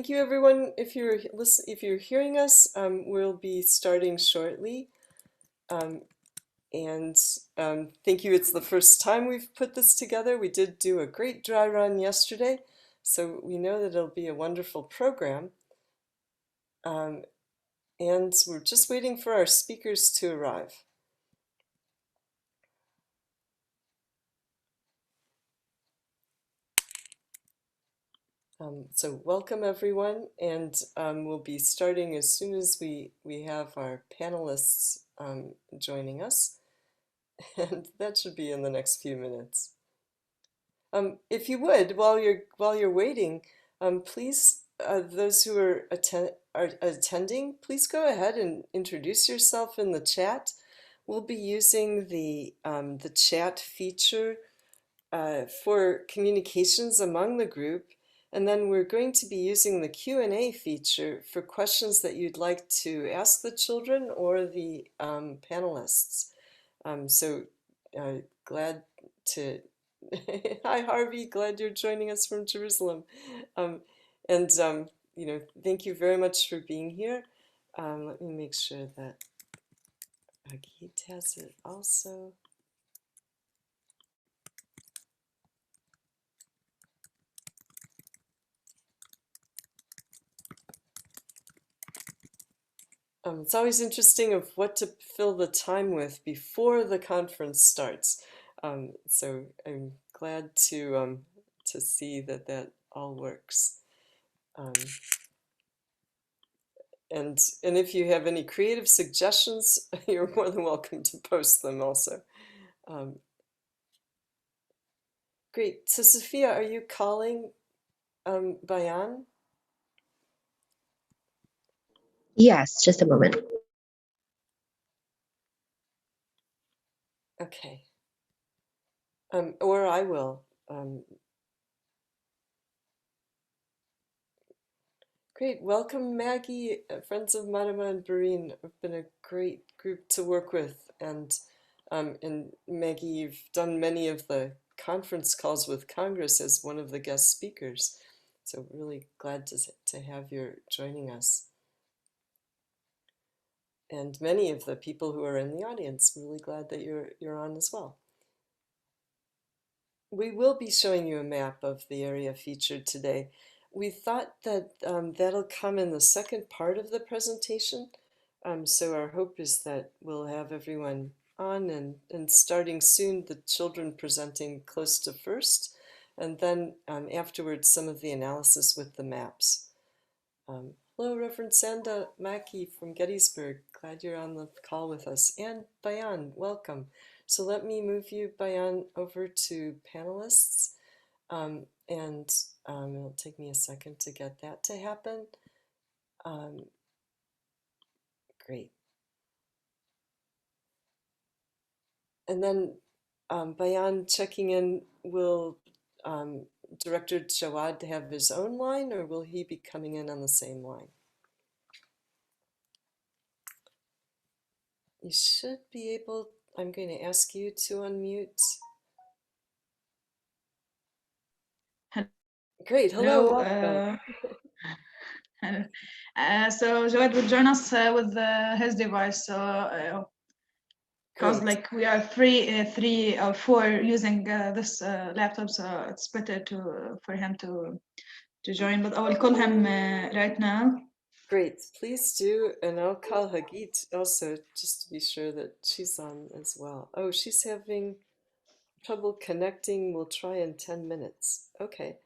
thank you, everyone. If you're hearing us, we'll be starting shortly. And thank you. It's the first time we've put this together. We did do a great dry run yesterday, so we know that it'll be a wonderful program. And we're just waiting for our speakers to arrive. So welcome, everyone, and we'll be starting as soon as we have our panelists joining us, and that should be in the next few minutes. If you would, while you're waiting, please, those who are attending, please go ahead and introduce yourself in the chat. We'll be using the chat feature for communications among the group. And then we're going to be using the Q&A feature for questions that you'd like to ask the children or the panelists. So glad to, hi Harvey, glad you're joining us from Jerusalem. You know, thank you very much for being here. Let me make sure that Hagit has it also. It's always interesting of what to fill the time with before the conference starts. So I'm glad to see that that all works. And if you have any creative suggestions, you're more than welcome to post them also. Great. So Sophia, are you calling Bayan? Yes, just a moment. Okay. Or I will. Great. Welcome, Maggie, friends of Madaa and Barine. Have been a great group to work with. And Maggie, you've done many of the conference calls with Congress as one of the guest speakers. So really glad to have you joining us. And many of the people who are in the audience, really glad that you're on as well. We will be showing you a map of the area featured today. We thought that that'll come in the second part of the presentation. So our hope is that we'll have everyone on and starting soon, the children presenting close to first, and then afterwards some of the analysis with the maps. Hello, Reverend Sanda Mackey from Gettysburg. Glad you're on the call with us. And Bayan, welcome. So let me move you, Bayan, over to panelists. It'll take me a second to get that to happen. Great. And then Bayan checking in, will Director Jawad have his own line, or will he be coming in on the same line? You should be able, I'm going to ask you to unmute. Great, hello. So Jawad will join us with his device. So because like we are three or four using this laptop, so it's better for him to join. But I will call him right now. Great, please do, and I'll call Hagit also just to be sure that she's on as well. Oh, she's having trouble connecting. We'll try in 10 minutes. Okay,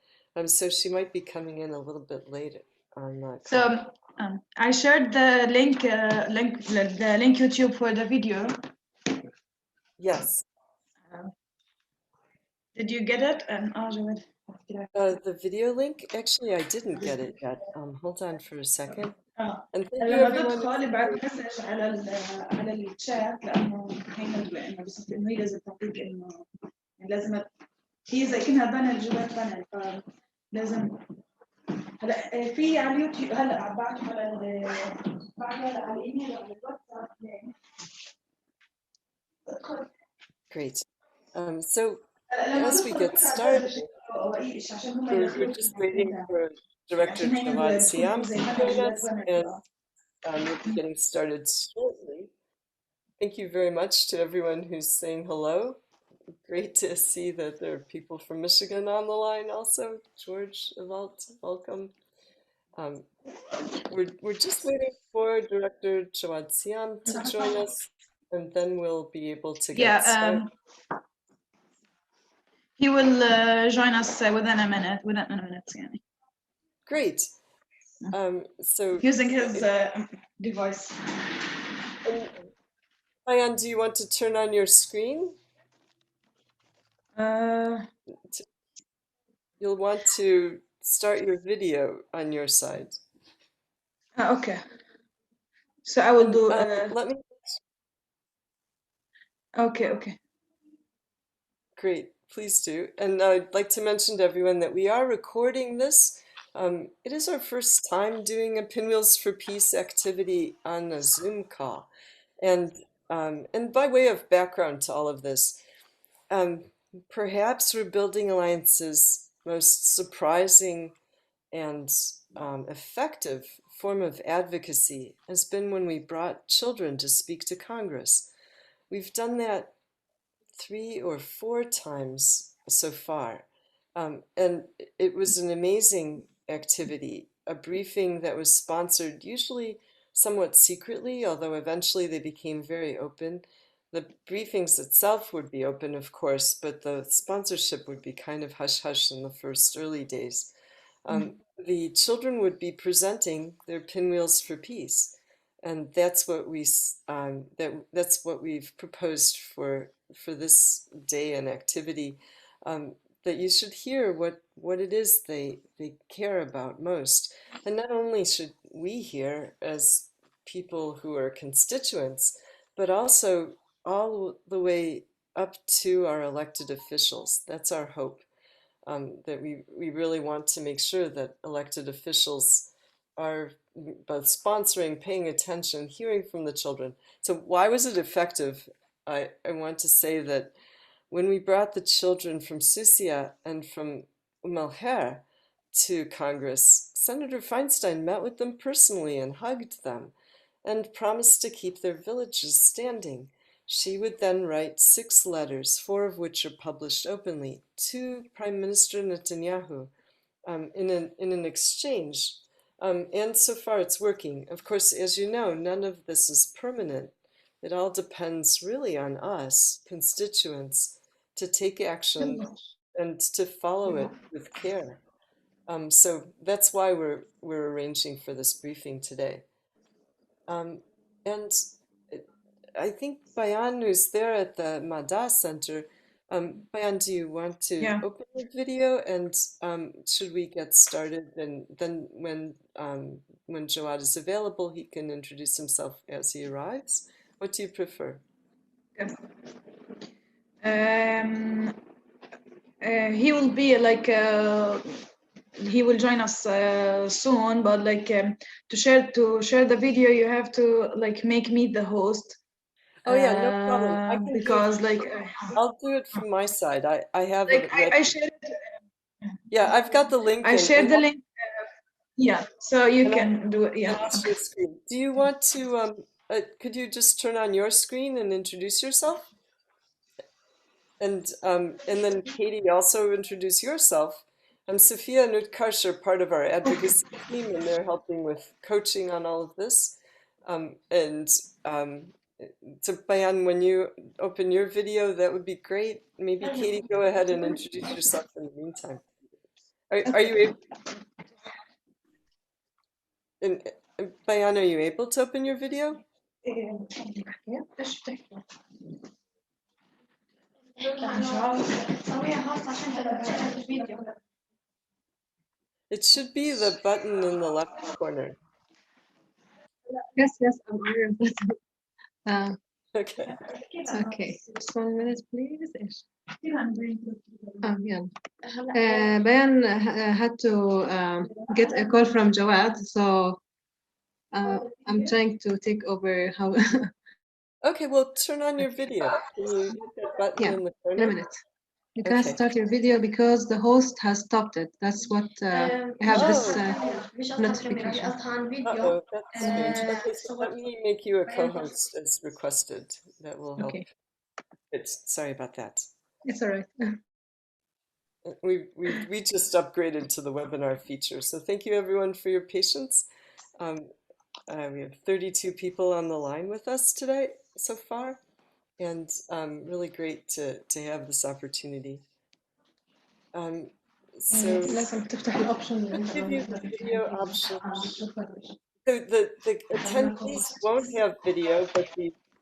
so she might be coming in a little bit later on the call. So I shared the link YouTube for the video. Yes. Did you get it? The video link? Actually, I didn't get it yet. Hold on for a second. And thank you لما everyone. تدخل بعت مسج على الشات لانه هي انه بس انه هي لازم تعطيك انه لازم هي زي كأنها بانل جوات بانل فلازم هلا في على اليوتيوب هلا بعته على الايميل وعلى الواتساب. Great. So as we get started, we're just waiting for Director عشان هي Jawad تكون Siyam زي to حاجة join جوات us, بنات. and we'll be getting started shortly. Thank you very much to everyone who's saying hello. Great to see that there are people from Michigan on the line also. George, Evalt, welcome. We're just waiting for Director Jawad Siyam to join us, and then we'll be able to get started. He will join us within a minute. يعني. Great. So using his device. Bayan, do you want to turn on your screen? You'll want to start your video on your side. Okay. So I will do. Let me. Okay. Great, please do. And I'd like to mention to everyone that we are recording this. It is our first time doing a Pinwheels for Peace activity on a Zoom call. And by way of background to all of this, perhaps Rebuilding Alliance's most surprising and effective form of advocacy has been when we brought children to speak to Congress. We've done that 3 or 4 times so far. And it was an amazing activity, a briefing that was sponsored usually somewhat secretly, although eventually they became very open. The briefings itself would be open, of course, but the sponsorship would be kind of hush-hush in the first early days. The children would be presenting their Pinwheels for Peace, and that's what that's what we've proposed for this day and activity. That you should hear what it is they care about most, and not only should we hear as people who are constituents, but also all the way up to our elected officials. That's our hope. That we really want to make sure that elected officials are both sponsoring, paying attention, hearing from the children. So why was it effective? I want to say that when we brought the children from Susia and from Umm to Congress, Senator Feinstein met with them personally and hugged them and promised to keep their villages standing. She would then write 6 letters, 4 of which are published openly, to Prime Minister Netanyahu in an exchange. And so far it's working. Of course, as you know, none of this is permanent. It all depends really on us, constituents, to take action and to follow it with care. So that's why we're arranging for this briefing today. And I think Bayan, who's there at the Madaa Center, Bayan, do you want to open the video, and should we get started? And then when Jawad is available, he can introduce himself as he arrives. What do you prefer? He will be like he will join us soon, but like to share the video, you have to like make me the host. Oh yeah, no problem. I can because do it. I'll do it from my side. I have like it ready. I shared. Yeah, I've got the link. I shared the link. Yeah, so you can do it. Yeah. And your screen. Do you want to? Could you just turn on your screen and introduce yourself? And then Katie, also introduce yourself. Sophia and Utkarsh are part of our advocacy team, and they're helping with coaching on all of this. So Bayan, when you open your video, that would be great. Maybe Katie, go ahead and introduce yourself in the meantime. Are you able? Bayan, are you able to open your video? It should be the button in the left corner. Yes, I'm aware of that. Okay. Okay, just 1 minute, please. Yeah. Bayan had to get a call from Jawad, so I'm trying to take over how. Okay, well, turn on your video. Can you hit that button in the corner? In a minute. You can't start your video because the host has stopped it. That's what I have this notification. Uh-oh, that's strange. Okay, so let me make you a co-host as requested. That will help. Okay. Sorry about that. It's all right. We just upgraded to the webinar feature, so thank you everyone for your patience. We have 32 people on the line with us today so far, and really great to have this opportunity. So لازم تفتح الأوبشن we'll give you the video option. So the attendees won't have video, but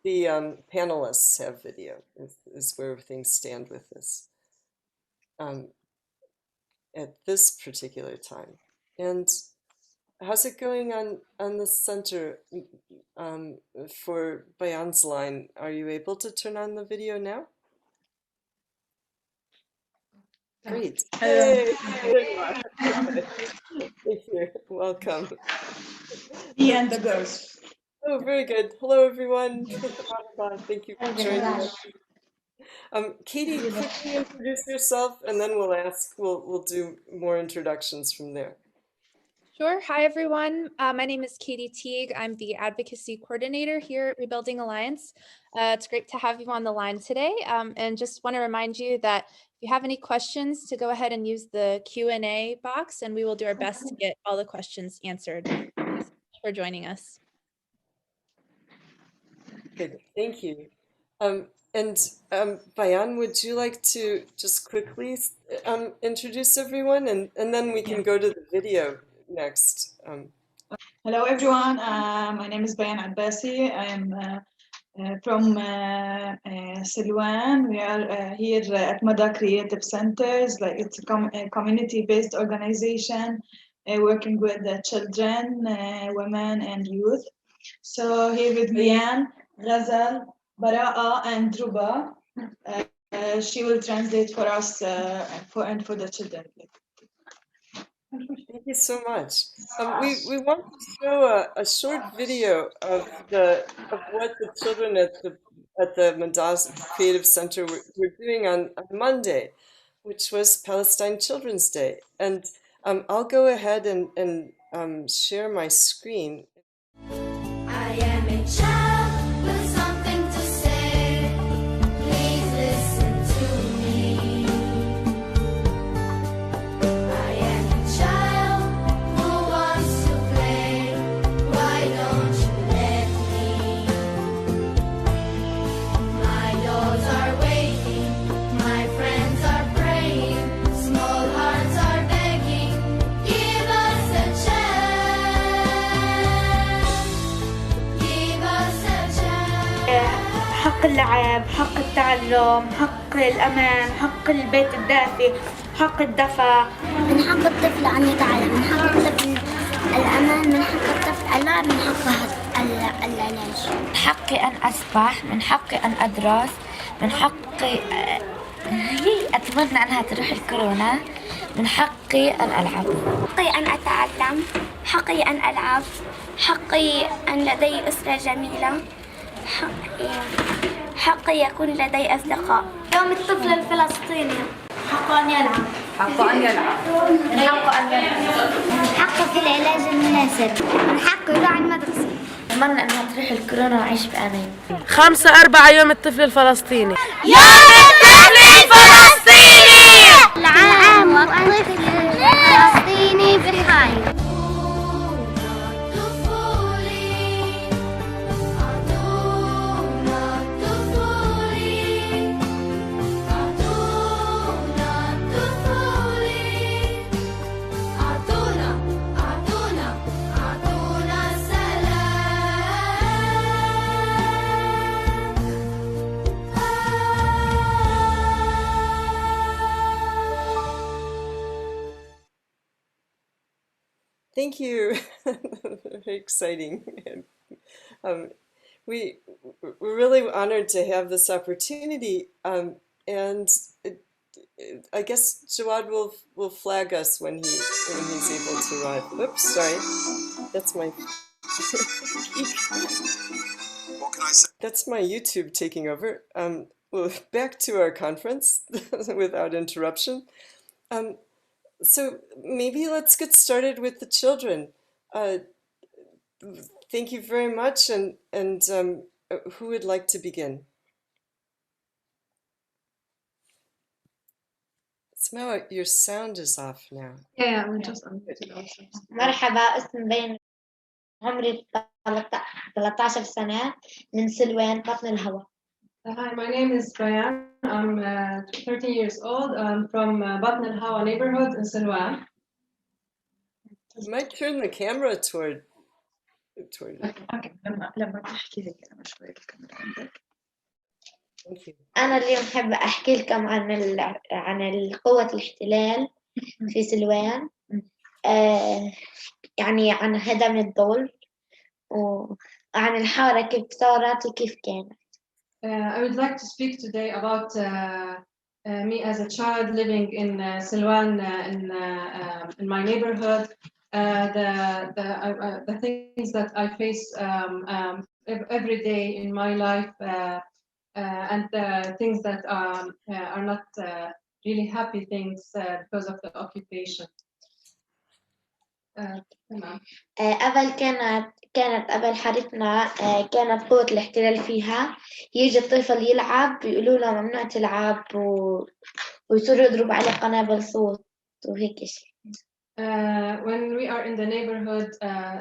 the panelists have video, is where things stand with this at this particular time. And how's it going on the center for Bayan's line? Are you able to turn on the video now? Great. Hey, there you are. Thank you. Welcome. Me and the girls. Oh, very good. Hello, everyone. Thank you for joining us. Katie, quickly introduce yourself, and then we'll do more introductions from there. Sure. Hi, everyone. My name is Katie Teague. I'm the advocacy coordinator here at Rebuilding Alliance. It's great to have you on the line today. And just want to remind you that if you have any questions, to go ahead and use the Q&A box, and we will do our best to get all the questions answered. Thanks so much for joining us. Good. Thank you. Bayan, would you like to just quickly introduce everyone, and then we can go to the video next. Hello, everyone. My name is Bayan Abbasi. I am from Silwan. We are here at Madaa Creative Center. It's a community-based organization working with children, women, and youth. So here with Liane, Ghazal, Bara'a, and Druba. She will translate for us for the children. Thank you so much. We want to show a short video of what the children at the Madaa Creative Center were doing on Monday, which was Palestine Children's Day. And I'll go ahead and share my screen. I am a child with something to say. Please listen to me. I am a child who wants to play. Why don't you let me? My dolls are waiting. My friends are praying. Small hearts are begging. Give us a chance. Give us a chance. حق اللعب، حق التعلم، حق الأمان، حق البيت الدافئ، حق الدفء. من حق الطفل أن يتعلم، من حق الطفل الأمان، من حق الطفل اللعب، من حقه العلاج. من حقي أن أسبح، من حقي أن أدرس، من حقي أتمنى أنها تروح الكورونا، من حقي أن ألعب. حقي أن أتعلم، حقي أن ألعب، حقي أن لدي أسرة جميلة، حقي يكون لدي أصدقاء. يوم الطفل الفلسطيني. حقه أن يلعب. حقه أن يلعب. من حقه أن يلعب. حقه في العلاج المناسب. من حقه يروح على المدرسة. أتمنى أنها تروح الكورونا وأعيش بأمان. 5/4 يوم الطفل الفلسطيني. يوم الطفل الفلسطيني. العام والطفل الفلسطيني بخير. Thank you. Very exciting. We're really honored to have this opportunity, and I guess Jawad will flag us when he's able to arrive. Whoops, sorry. That's my What can I say? That's my YouTube taking over. well, back to our conference without interruption. So maybe let's get started with the children. Thank you very much. And who would like to begin? Somehow your sound is off now. Yeah, we just unmuted also. مرحبا اسم بين عمري 13 سنة من سلوان بطن الهواء. Hi, my name is Bayan. I'm 13 years old. I'm from Batn al Hawa neighborhood in Silwan. You might turn the camera toward it. اوكي لما تحكي هيك انا شوي الكاميرا عندك. Thank you. أنا اليوم حابة أحكي لكم عن قوة الاحتلال في سلوان. يعني عن هدم الدول وعن الحارة كيف صارت وكيف كانت. I would like to speak today about me as a child living in Silwan in my neighborhood. The things that I face every day in my life and the things that are not really happy things because of the occupation. قبل كانت قبل حارتنا كانت قوة الاحتلال فيها يجي الطفل يلعب يقولوا له ممنوع تلعب ويصيروا يضربوا عليه قنابل صوت وهيك شيء. When we are in the neighborhood,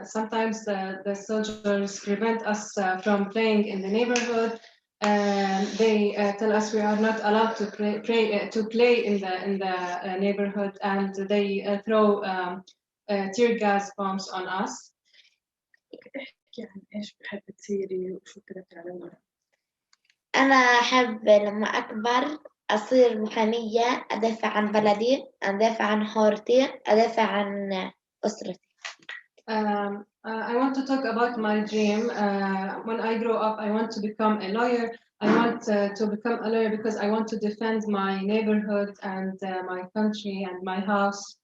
sometimes the soldiers prevent us from playing in the neighborhood. They tell us we are not allowed to play in the neighborhood, and they throw tear gas bombs on us. احكي عن ايش بحب تصيري وشو كتبتي على الورق. أنا أحب لما أكبر أصير محامية أدافع عن بلدي أدافع عن حارتي أدافع عن أسرتي. I want to talk about my dream. When I grow up, I want to become a lawyer. I want to become a lawyer because I want to defend my neighborhood and my country and my house.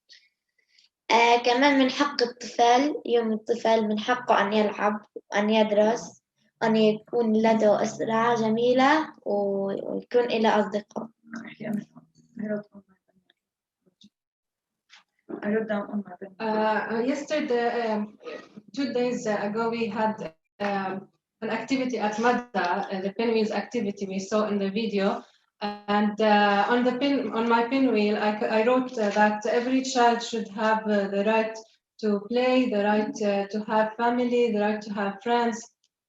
كمان من حق الطفل يوم الطفل من حقه أن يلعب وأن يدرس وأن يكون لديه أسرة جميلة ويكون له أصدقاء. I wrote down on my pen. Yesterday, 2 days ago, we had an activity at Madaa, the Pinwheels activity we saw in the video. And on my pinwheel, I wrote that every child should have the right to play, the right to have family, the right to have friends,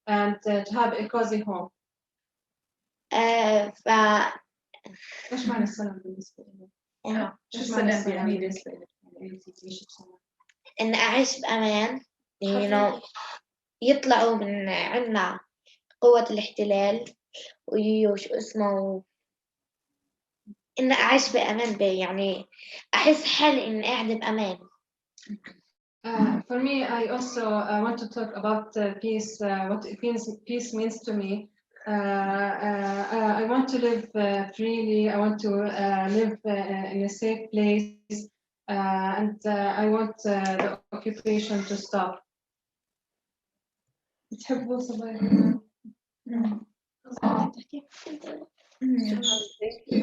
and to have a cozy home. إيش معنى السلام بالنسبة لي؟ شو السلام يعني؟ إن أعيش بأمان، يطلعوا من عنا قوة الاحتلال وش اسمه إن أعيش بأمان يعني أحس حالي إن قاعدة بأمان. For me, I also want to talk about peace, what peace means to me. I want to live freely. I want to live in a safe place, and I want the occupation to stop. Thank you.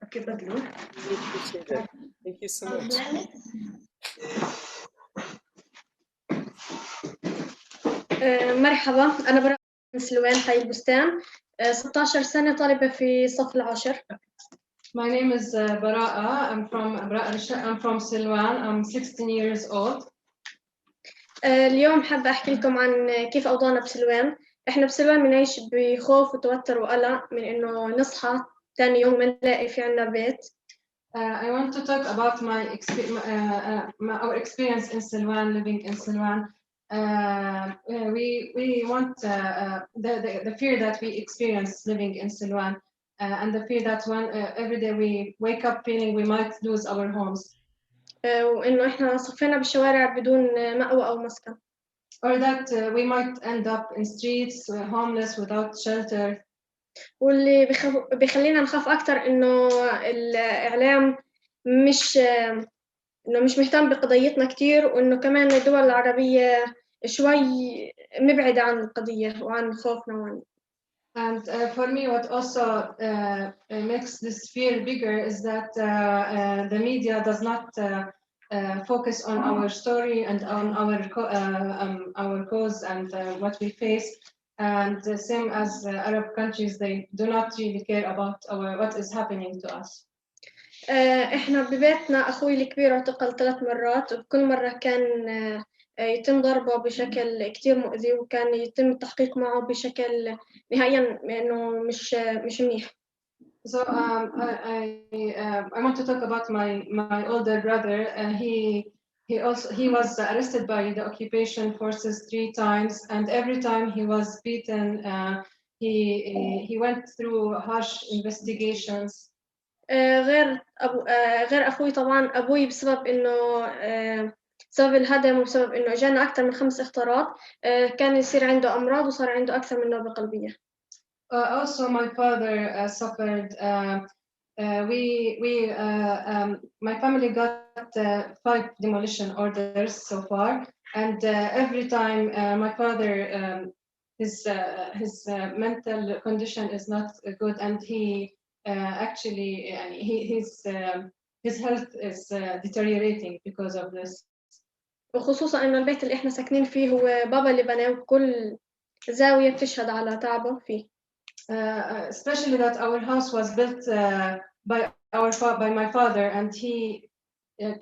Okay, بدلو. We appreciate it. Thank you so much. مرحبا، أنا براء من سلوان حي البستان، 16 سنة طالبة في صف العاشر. My name is Bara'a. I'm from Silwan. I'm 16 years old. اليوم حابة أحكي لكم عن كيف أوضاعنا بسلوان. إحنا بسلوان بنعيش بخوف وتوتر وقلق من إنه نصحى تاني يوم ما نلاقي في عنا بيت. I want to talk about our experience in Silwan, living in Silwan. We want the fear that we experience living in Silwan, and the fear that every day we wake up feeling we might lose our homes. وإنه إحنا صفينا بالشوارع بدون مأوى أو مسكن. Or that we might end up in streets, homeless, without shelter. واللي بيخلينا نخاف أكتر إنه الإعلام مش مهتم بقضيتنا كتير، وإنه كمان الدول العربية شوي مبعدة عن القضية وعن خوفنا وعن. And for me, what also makes this fear bigger is that the media does not focus on our story and on our cause and what we face. And the same as Arab countries, they do not really care about what is happening to us. إحنا ببيتنا أخوي الكبير اعتقل 3 مرات، وكل مرة كان يتم ضربه بشكل كتير مؤذي، وكان يتم التحقيق معه بشكل نهائيا إنه مش منيح. So I want to talk about my older brother. He was arrested by the occupation forces 3 times, and every time he was beaten, he went through harsh investigations. غير أخوي طبعا أبوي بسبب إنه بسبب الهدم وبسبب إنه جانا أكثر من 5 اختراق كان يصير عنده أمراض وصار عنده أكثر من نوبة قلبية. Also, my father suffered. My family got 5 demolition orders so far, and every time my father, his mental condition is not good, and he actually his health is deteriorating because of this. وخصوصا إنه البيت اللي إحنا ساكنين فيه هو بابا اللي بناه، وكل زاوية بتشهد على تعبه فيه. Especially that our house was built by my father, and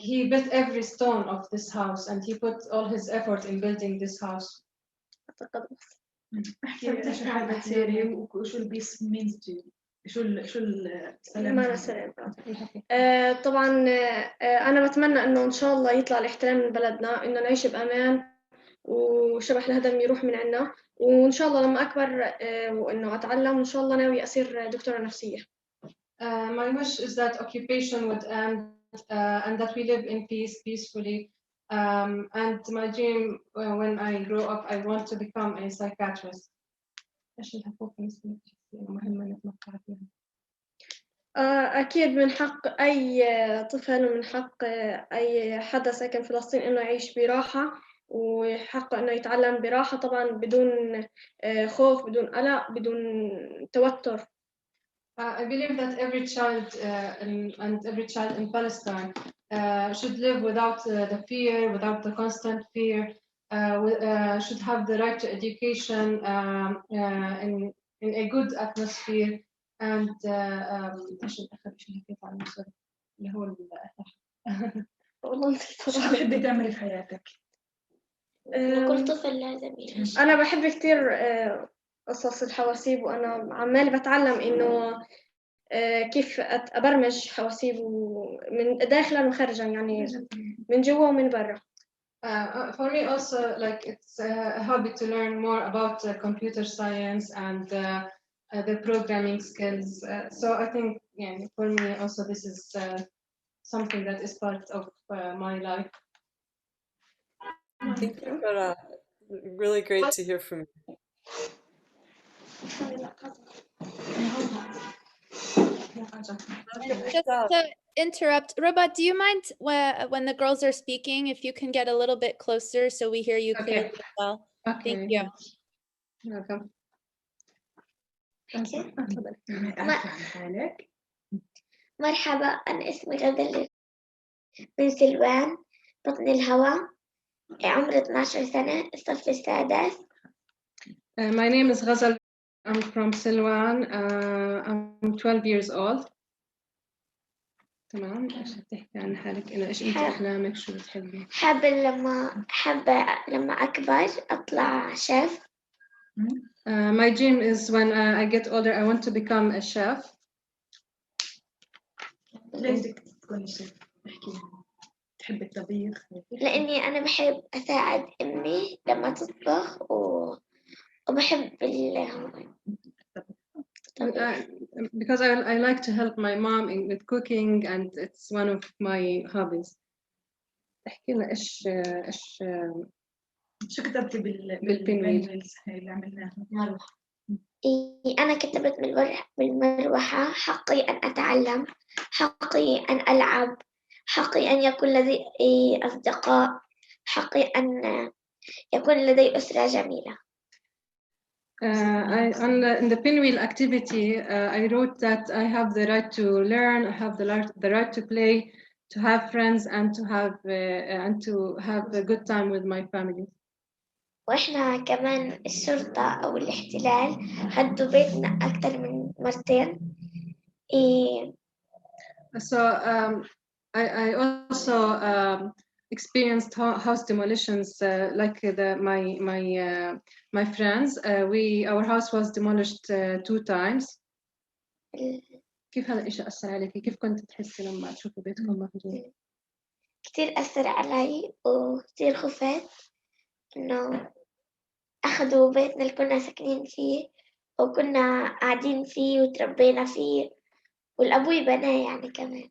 he built every stone of this house, and he put all his effort in building this house. احكي انت شو حابة تصيري وشو البيس means to you. شو السلام. طبعا أنا بتمنى إنه إن شاء الله يطلع الاحتلال من بلدنا، إنه نعيش بأمان وشبح الهدم يروح من عنا، وإن شاء الله لما أكبر وإنه أتعلم إن شاء الله ناوي أصير دكتورة نفسية. My wish is that occupation would end and that we live in peace, peacefully. And my dream when I grow up, I want to become a psychiatrist. أكيد من حق أي طفل ومن حق أي حدا ساكن فلسطين إنه يعيش براحة، وحق إنه يتعلم براحة طبعا بدون خوف، بدون قلق، بدون توتر. I believe that every child and every child in Palestine should live without the fear, without the constant fear, should have the right to education in a good atmosphere. And اللي هو والله شو بتحبي تعملي في حياتك؟ كل طفل لازم يعيش. أنا بحب كتير قصص الحواسيب، وأنا عمالي بتعلم إنه كيف أبرمج حواسيب من داخلا وخارجا، يعني من جوا ومن برا. For me also, like it's a hobby to learn more about computer science and the programming skills. So I think, yeah, for me also this is something that is part of my life. Thank you, Farah. Really great to hear from you. Just to interrupt, Ruba, do you mind when the girls are speaking, if you can get a little bit closer so we hear you clearly as well? Okay. Thank you. Welcome. مرحبا، أنا اسمي غزل من سلوان بطن الهواء، عمري 12 سنة، الصف السادس. My name is Ghazal. I'm from Silwan. I'm 12 years old. تمام. إيش بتحكي عن حالك؟ إنه إيش أنت أحلامك؟ شو بتحبي؟ حابة لما أكبر أطلع شيف. My dream is when I get older, I want to become a chef. ليش بدك تكوني شيف؟ احكي لي. تحبي الطبيخ؟ لأني أنا بحب أساعد أمي لما تطبخ وبحب because I like to help my mom with cooking, and it's one of my hobbies. احكي لنا إيش شو كتبتي بالبينويلز اللي عملناها؟ أنا كتبت بالمروحة: حقي أن أتعلم، حقي أن ألعب، حقي أن يكون لدي أصدقاء، حقي أن يكون لدي أسرة جميلة. In the pinwheel activity, I wrote that I have the right to learn, I have the right to play, to have friends, and to have a good time with my family. وإحنا كمان الشرطة أو الاحتلال هدوا بيتنا أكثر من مرتين. So I also experienced house demolitions like my friends. Our house was demolished 2 times. كيف هذا الشيء أثر عليكي؟ كيف كنت تحسي لما تشوفي بيتكم مهجور؟ كتير أثر علي وكتير خفت إنه أخذوا بيتنا اللي كنا ساكنين فيه وكنا قاعدين فيه وتربينا فيه والأبوي بناه يعني كمان.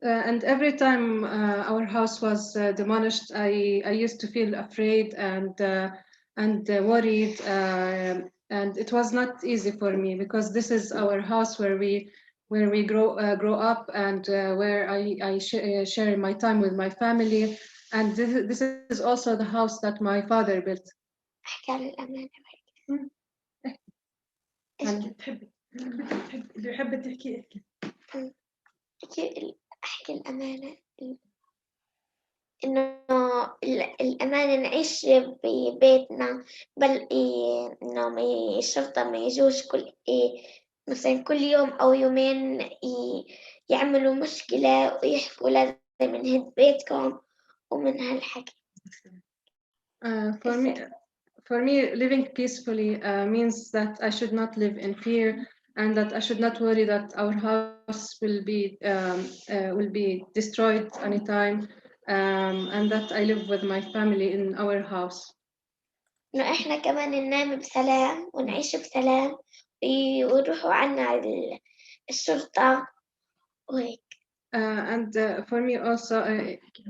And every time our house was demolished, I used to feel afraid and worried, and it was not easy for me because this is our house where we grow up and where I share my time with my family, and this is also the house that my father built. أحكي عن الأمانة. بحب تحكي أحكي الأمانة إنه الأمانة نعيش ببيتنا بل إنه الشرطة ما يجوش مثلا كل يوم أو يومين يعملوا مشكلة ويحكوا لازم نهد بيتكم ومن هالحكي. For me, living peacefully means that I should not live in fear, and that I should not worry that our house will be destroyed anytime, and that I live with my family in our house. إنه إحنا كمان ننام بسلام ونعيش بسلام ويروحوا عنا الشرطة وهيك. And for me also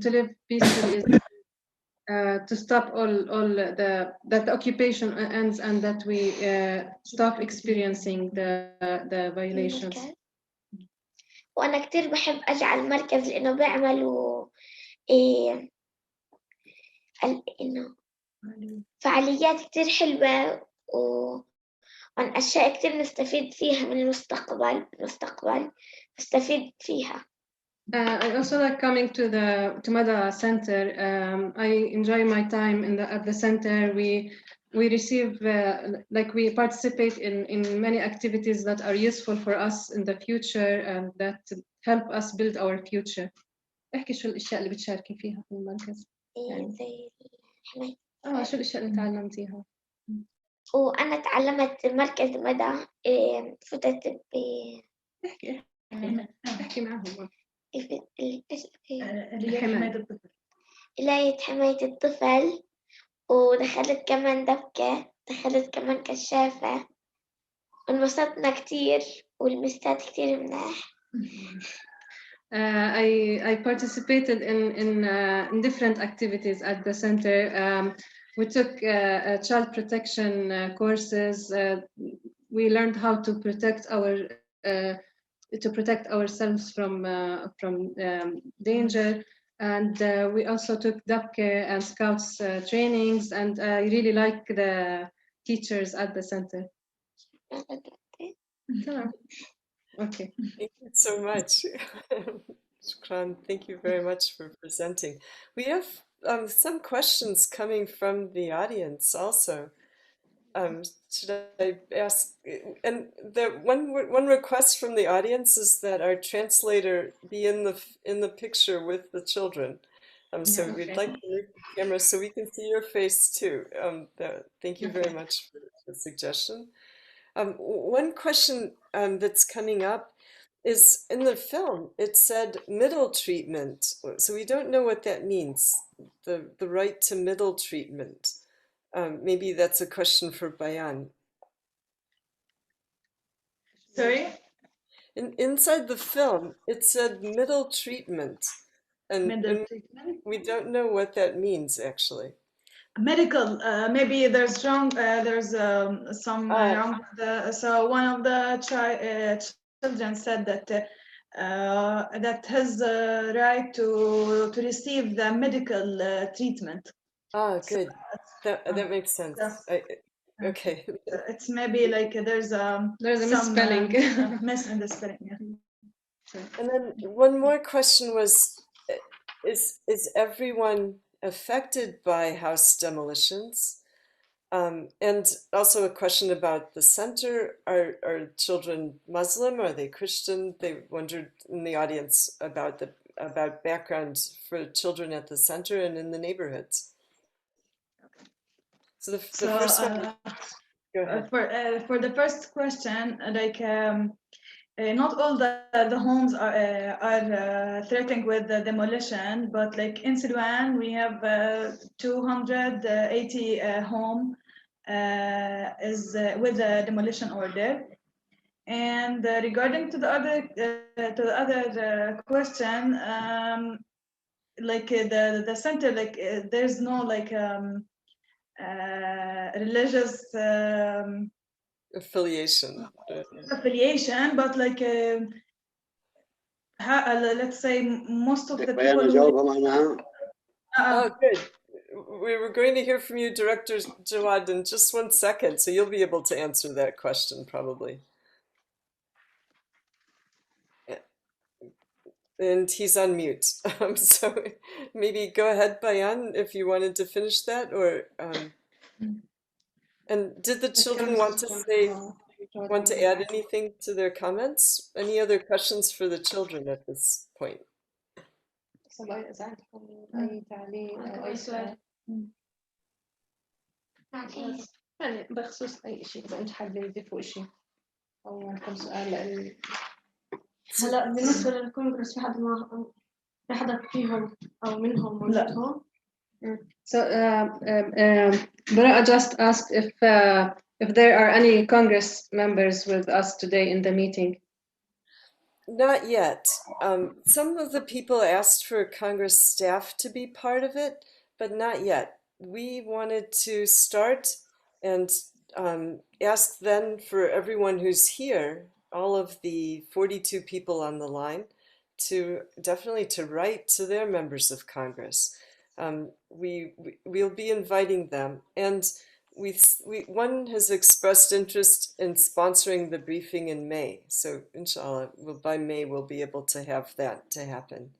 to live peacefully is to stop all that the occupation ends and that we stop experiencing the violations. وأنا كتير بحب أجي على المركز لأنه بيعملوا إنه فعاليات كتير حلوة وعن أشياء كتير نستفيد فيها من المستقبل نستفيد فيها. I also like coming to Madaa Center. I enjoy my time at the center. We receive we participate in many activities that are useful for us in the future and that help us build our future. احكي شو الأشياء اللي بتشاركي فيها في المركز؟ زي شو الأشياء اللي تعلمتيها؟ وأنا تعلمت مركز مدى فتت احكي معهم. ولاية حماية الطفل ودخلت كمان دبكة دخلت كمان كشافة انبسطنا كتير والمستات كتير مناح. I participated in different activities at the center. We took child protection courses. We learned how to protect ourselves from danger, and we also took DAPKE and Scouts trainings, and I really like the teachers at the center. Okay. Thank you so much. Shukran, thank you very much for presenting. We have some questions coming from the audience also. Should I ask? And the one request from the audience is that our translator be in the picture with the children. So we'd like to move the camera so we can see your face too. Thank you very much for the suggestion. One question that's coming up is in the film, it said middle treatment. So we don't know what that means, the right to middle treatment. Maybe that's a question for Bayan. Sorry? Inside the film, it said middle treatment. And we don't know what that means, actually. Medical, maybe there's some wrong. So one of the children said that has the right to receive the medical treatment. Good. That makes sense. Okay. It's maybe like there's a misspelling. miss in the spelling. Yeah. And then one more question was, is everyone affected by house demolitions? And also a question about the center. Are children Muslim? Are they Christian? They wondered in the audience about background for children at the center and in the neighborhoods. So the first one, go ahead. For the first question, like not all the homes are threatened with the demolition, but like in Silwan, we have 280 home is with a demolition order. And regarding to the other question, like the center, like there's no like religious Affiliation. But like let's say most of the people Oh, good. We were going to hear from you, Director Jawad, in just 1 second, so you'll be able to answer that question probably. And he's on mute. So maybe go ahead, Bayan, if you wanted to finish that, or and did the children want to add anything to their comments? Any other questions for the children at this point? يعني بخصوص أي شيء إذا أنت حابين تضيفوا شيء أو عندكم سؤال هلا بالنسبة للكونغرس في حدا فيهم أو منهم موجود هون؟ So Bara just asked if there are any Congress members with us today in the meeting. Not yet. Some of the people asked for Congress staff to be part of it, but not yet. We wanted to start and ask then for everyone who's here, all of the 42 people on the line, to definitely to write to their members of Congress. We'll be inviting them, and one has expressed interest in sponsoring the briefing in May. So inshallah, by May we'll be able to have that to happen.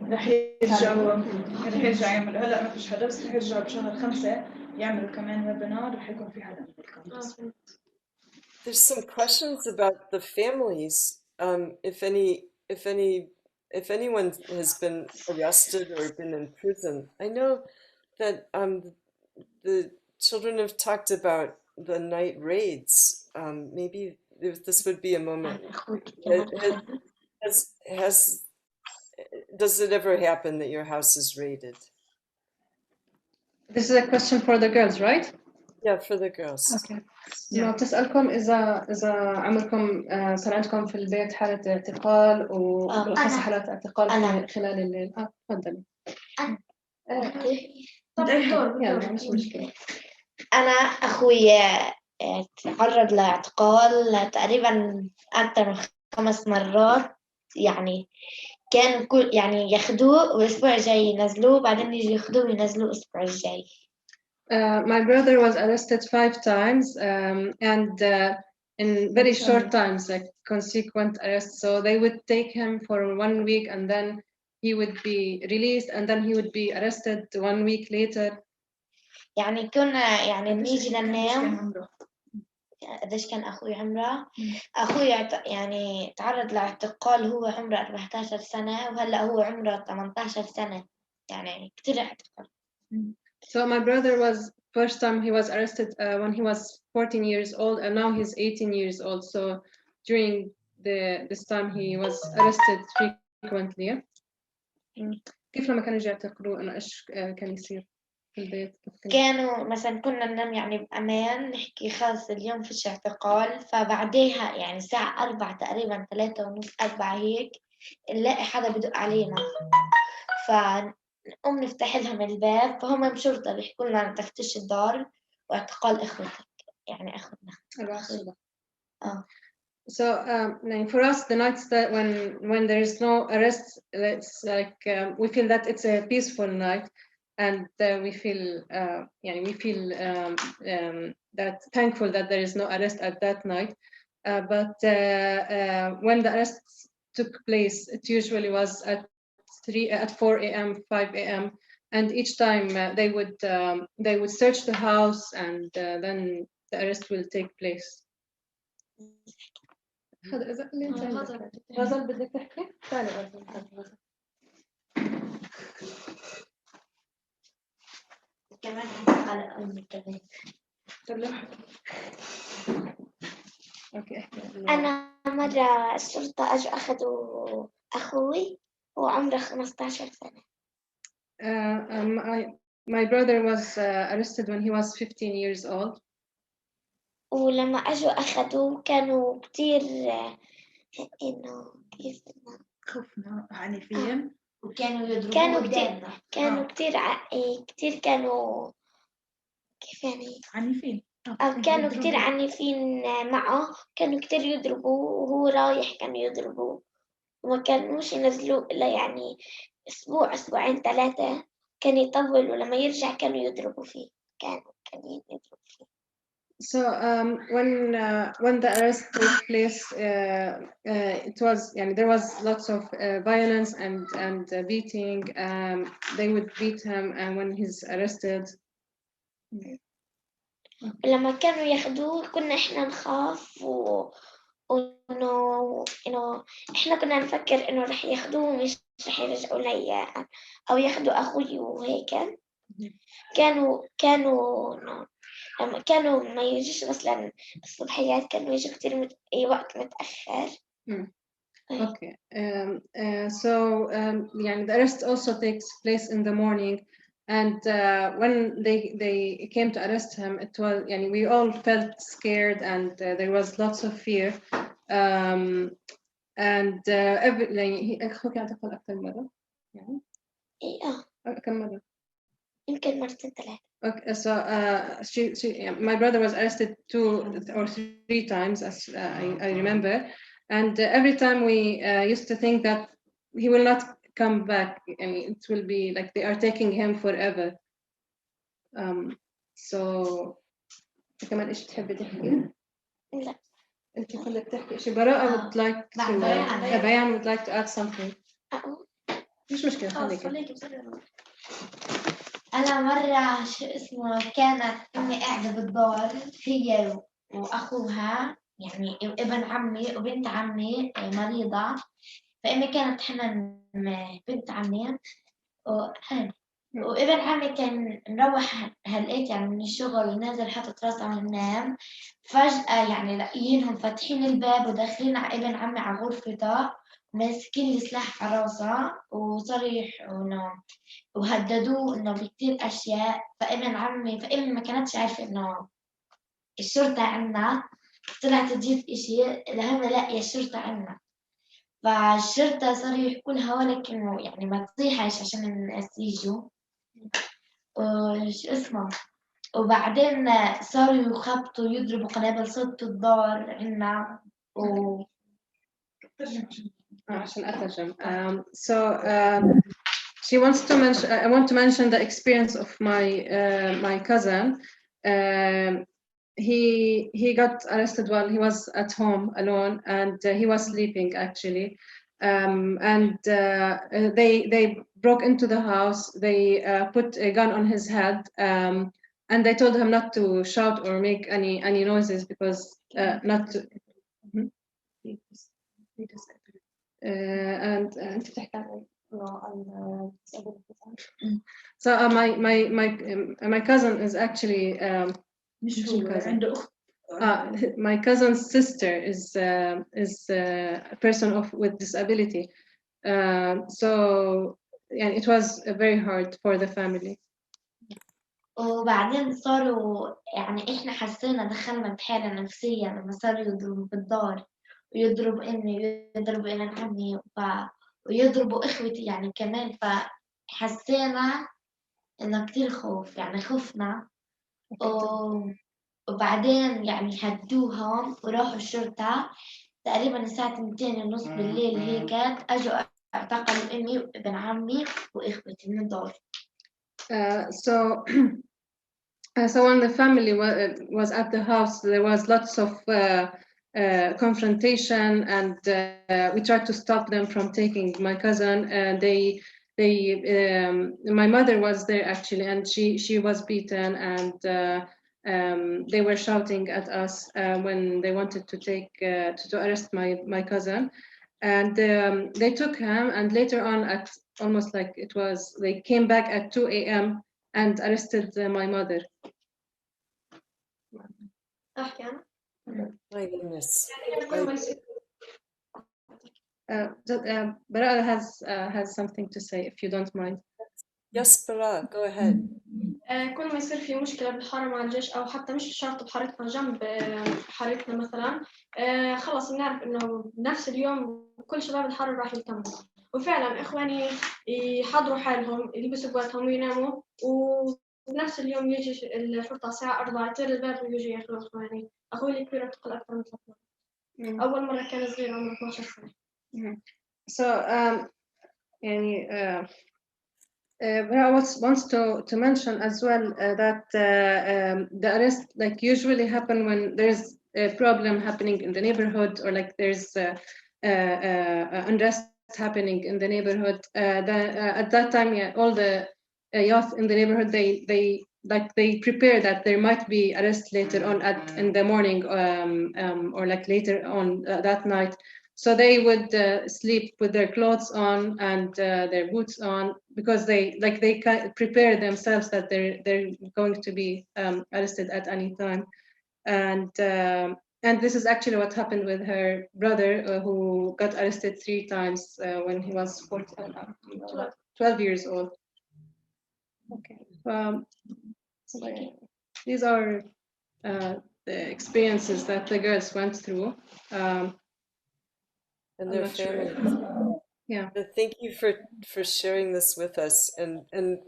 رح يرجع يعمل هلا ما فيش حدا بس رح يرجعوا بشهر 5 يعملوا كمان ويبينار رح يكون في حدا من الكونغرس. There's some questions about the families. If anyone has been arrested or been in prison. I know that the children have talked about the night raids. Maybe this would be a moment. Does it ever happen that your house is raided? This is a question for the girls, right? Yeah, for the girls. Okay. تسألكم إذا عمركم صار عندكم في البيت حالة اعتقال وبالأخص حالات اعتقال خلال الليل. تفضلي. يلا مش مشكلة. أنا أخوي تعرض لاعتقال تقريبا أكثر من 5 مرات. يعني كان يعني ياخدوه والأسبوع الجاي ينزلوه بعدين يجي ياخدوه وينزلوه الأسبوع الجاي. My brother was arrested 5 times and in very short times, like consequent arrests. So they would take him for 1 week and then he would be released and then he would be arrested 1 week later. يعني كنا يعني بنيجي ننام. قديش كان أخوي عمره؟ أخوي يعني تعرض لاعتقال هو عمره 14 سنة وهلأ هو عمره 18 سنة. يعني كتير اعتقال. So my brother was first time he was arrested when he was 14 years old and now he's 18 years old. So during this time he was arrested frequently. كيف لما كانوا يعتقلوه أنا إيش كان يصير في البيت؟ كانوا مثلا كنا ننام يعني بأمان نحكي خلص اليوم فيش اعتقال فبعديها يعني الساعة 4 تقريبا 3:30 4 هيك نلاقي حدا بدق علينا فنقوم نفتح لهم الباب فهم بشرطة بيحكوا لنا تفتش الدار واعتقال إخوتك يعني أخونا. So for us the nights that when there is no arrest it's like we feel that it's a peaceful night and we feel that thankful that there is no arrest at that night. But when the arrests took place, it usually was at 4 a.m., 5 a.m., and each time they would search the house, and then the arrest will take place. غزل بدك تحكي؟ تعالي غزل. كمان على أمي كمان. أنا مرة الشرطة أجوا أخذوا أخوي وعمره 15 سنة. My brother was arrested when he was 15 years old. ولما أجوا أخذوه كانوا كتير إنه كيف خفنا عنيفين وكانوا يضربوه قدامنا. كانوا كتير كانوا كيف يعني عنيفين. أو كانوا كتير عنيفين معه، كانوا كتير يضربوه وهو رايح كانوا يضربوه، وما كانوش ينزلوه إلا يعني أسبوع أسبوعين 3 كان يطول، ولما يرجع كانوا يضربوا فيه. كانوا يضربوا فيه. So when the arrest took place, it was there was lots of violence and beating. They would beat him, and when he's arrested. لما كانوا ياخدوه كنا إحنا نخاف إنه إحنا كنا نفكر إنه رح ياخدوه مش رح يرجعوا لي أو ياخدوا أخوي وهيك. كانوا لما كانوا ما يجيش مثلا الصبحيات، كانوا يجوا كتير أي وقت متأخر. Okay. So the arrest also takes place in the morning, and when they came to arrest him, it was we all felt scared, and there was lots of fear. And أخوك اعتقل أكثر مرة يعني؟ كم مرة؟ يمكن مرتين 3. Okay, so my brother was arrested 2 or 3 times, as I remember, and every time we used to think that he will not come back, and it will be like they are taking him forever. So كمان إيش تحبي تحكي؟ لا. أنت كنت تحكي شيء. براءة would like to بيان would like to add something. مش مشكلة خليكي. أنا مرة كانت أمي قاعدة بالدار هي وأخوها ابن عمي وبنت عمي مريضة، فأمي كانت تحنن بنت عمي وابن عمي كان مروح هلقيت من الشغل ونازل حاطط راسه على النام، فجأة لاقيينهم فاتحين الباب وداخلين على ابن عمي على غرفته ماسكين السلاح على راسه وصريح وهددوه إنه بكتير أشياء. فأمي ما كانتش عارفة إنه الشرطة عنا، طلعت تجيب إشي لهم لاقية الشرطة عنا، فالشرطة صاروا يحكوا لها ولك إنه ما تصيحش عشان الناس يجوا وش اسمه، وبعدين صاروا يخبطوا يضربوا قنابل صوت الدار عنا عشان أترجم. So she wants to mention. I want to mention the experience of my cousin. He got arrested while he was at home alone, and he was sleeping actually. And they broke into the house. They put a gun on his head, and they told him not to shout or make any noises because not to. And so my cousin is actually my cousin's sister is a person with disability. So it was very hard for the family. وبعدين صاروا إحنا حسينا دخلنا بحالة نفسية لما صاروا يضربوا بالدار ويضرب أمي ويضرب ابن عمي ويضربوا إخوتي كمان، فحسينا إنه كتير خوف خفنا. وبعدين هدوهم وراحوا الشرطة تقريبا الساعة 2:30 بالليل هيك، أجوا اعتقلوا أمي وابن عمي وإخوتي من الدار. So when the family was at the house, there was lots of confrontation, and we tried to stop them from taking my cousin. My mother was there actually, and she was beaten, and they were shouting at us when they wanted to take to arrest my cousin. And they took him, and later on, at almost like it was, they came back at 2 a.m. and arrested my mother. My goodness. Bara'ah has something to say, if you don't mind. Yes, Bara, go ahead. كل ما يصير في مشكلة بالحارة مع الجيش أو حتى مش شرط بحارتنا، جنب حارتنا مثلا، خلص بنعرف إنه بنفس اليوم كل شباب الحارة راح يلتموا. وفعلا إخواني يحضروا حالهم، يلبسوا قواتهم ويناموا، وبنفس اليوم يجي الشرطة الساعة 4 يطير الباب ويجي ياخذوا إخواني. أخوي الكبير اعتقل أكثر من 3 مرات. أول مرة كان صغير عمره 12 سنة. So يعني but I wants to mention as well that the arrest like usually happen when there's a problem happening in the neighborhood, or like there's unrest happening in the neighborhood. At that time, yeah, all the youth in the neighborhood, they prepare that there might be arrest later on in the morning, or like later on that night. So they would sleep with their clothes on and their boots on, because they prepare themselves that they're going to be arrested at any time. And this is actually what happened with her brother, who got arrested 3 times when he was 12 years old. Okay. So these are the experiences that the girls went through. And their families. Yeah. Thank you for sharing this with us. And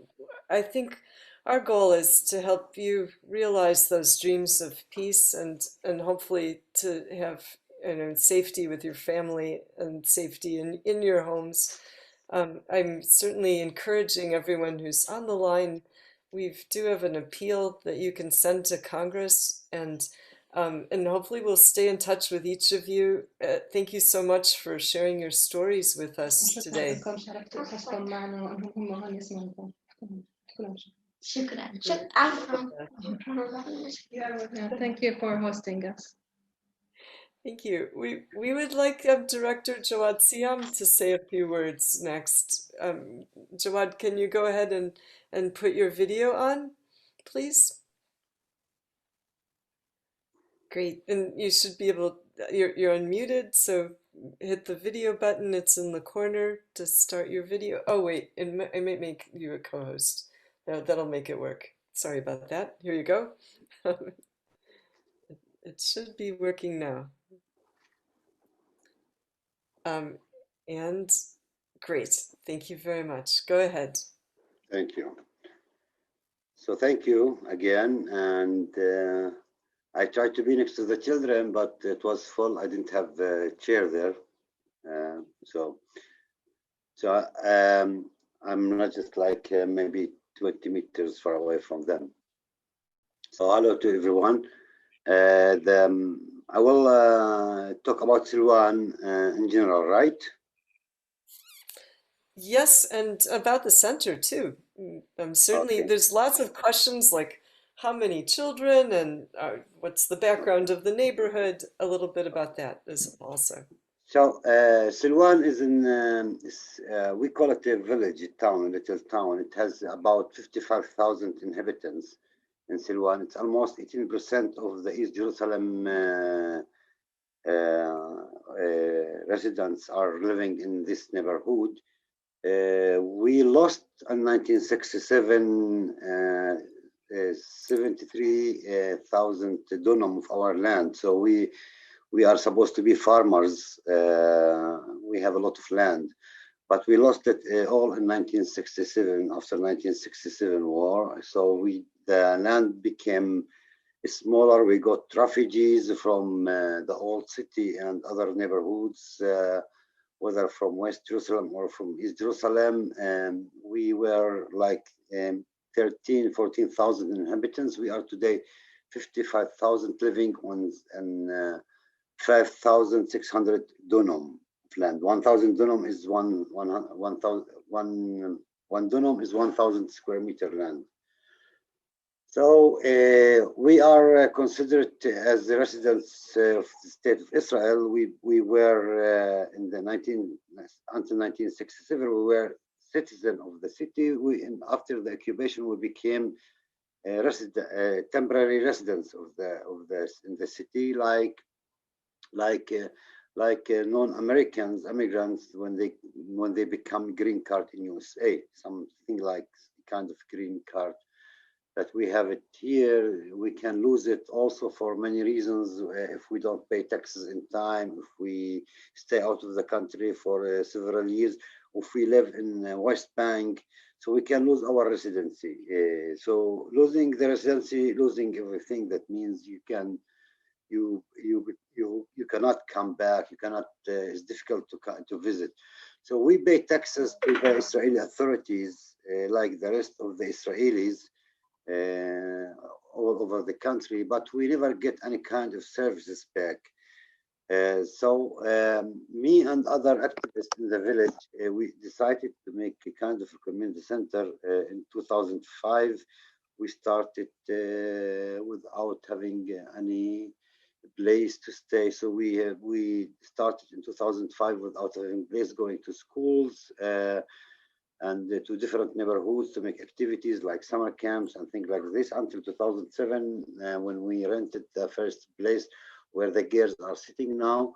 I think our goal is to help you realize those dreams of peace, and hopefully to have safety with your family and safety in your homes. I'm certainly encouraging everyone who's on the line. We do have an appeal that you can send to Congress, and hopefully we'll stay in touch with each of you. Thank you so much for sharing your stories with us today. Thank you for hosting us. Thank you. We would like Director Jawad Siyam to say a few words next. Jawad, can you go ahead and put your video on, please? Great, and you should be able, you're unmuted, so hit the video button. It's in the corner to start your video. Oh wait, I might make you a co-host. That'll make it work. Sorry about that. Here you go. It should be working now. And great, thank you very much. Go ahead. Thank you. So thank you again, and I tried to be next to the children, but it was full. I didn't have a chair there, so I'm not just like maybe 20 meters far away from them. So hello to everyone. I will talk about Silwan in general, right? Yes, and about the center too. Certainly, Okay. there's lots of questions like how many children and what's the background of the neighborhood. A little bit about that is also. So Silwan is in, we call it a village, a town, a little town. It has about 55,000 inhabitants in Silwan. It's almost 18% of the East Jerusalem residents are living in this neighborhood. We lost in 1967 73,000 dunam of our land. So we are supposed to be farmers. We have a lot of land, but we lost it all in 1967 after 1967 war. So the land became smaller. We got refugees from the old city and other neighborhoods, whether from West Jerusalem or from East Jerusalem. We were like 14,000 inhabitants. We are today 55,000 living on 5,600 dunum of land. 1,000 dunum is one dunum is 1,000 square meter land. So we are considered as the residents of the state of Israel. We were until 1967 we were citizen of the city. After the occupation we became temporary residents in the city, like non-Americans, immigrants when they become green card in USA, something like kind of green card that we have it here. We can lose it also for many reasons. If we don't pay taxes in time, if we stay out of the country for several years, if we live in West Bank, so we can lose our residency. So losing the residency, losing everything, that means you cannot come back. You cannot. It's difficult to visit. So we pay taxes to the Israeli authorities, like the rest of the Israelis, all over the country, but we never get any kind of services back. Me and other activists in the village, we decided to make a kind of a community center in 2005. We started without having any place to stay. So we started in 2005 without having a place, going to schools and to different neighborhoods to make activities like summer camps and things like this, until 2007 when we rented the first place where the girls are sitting now.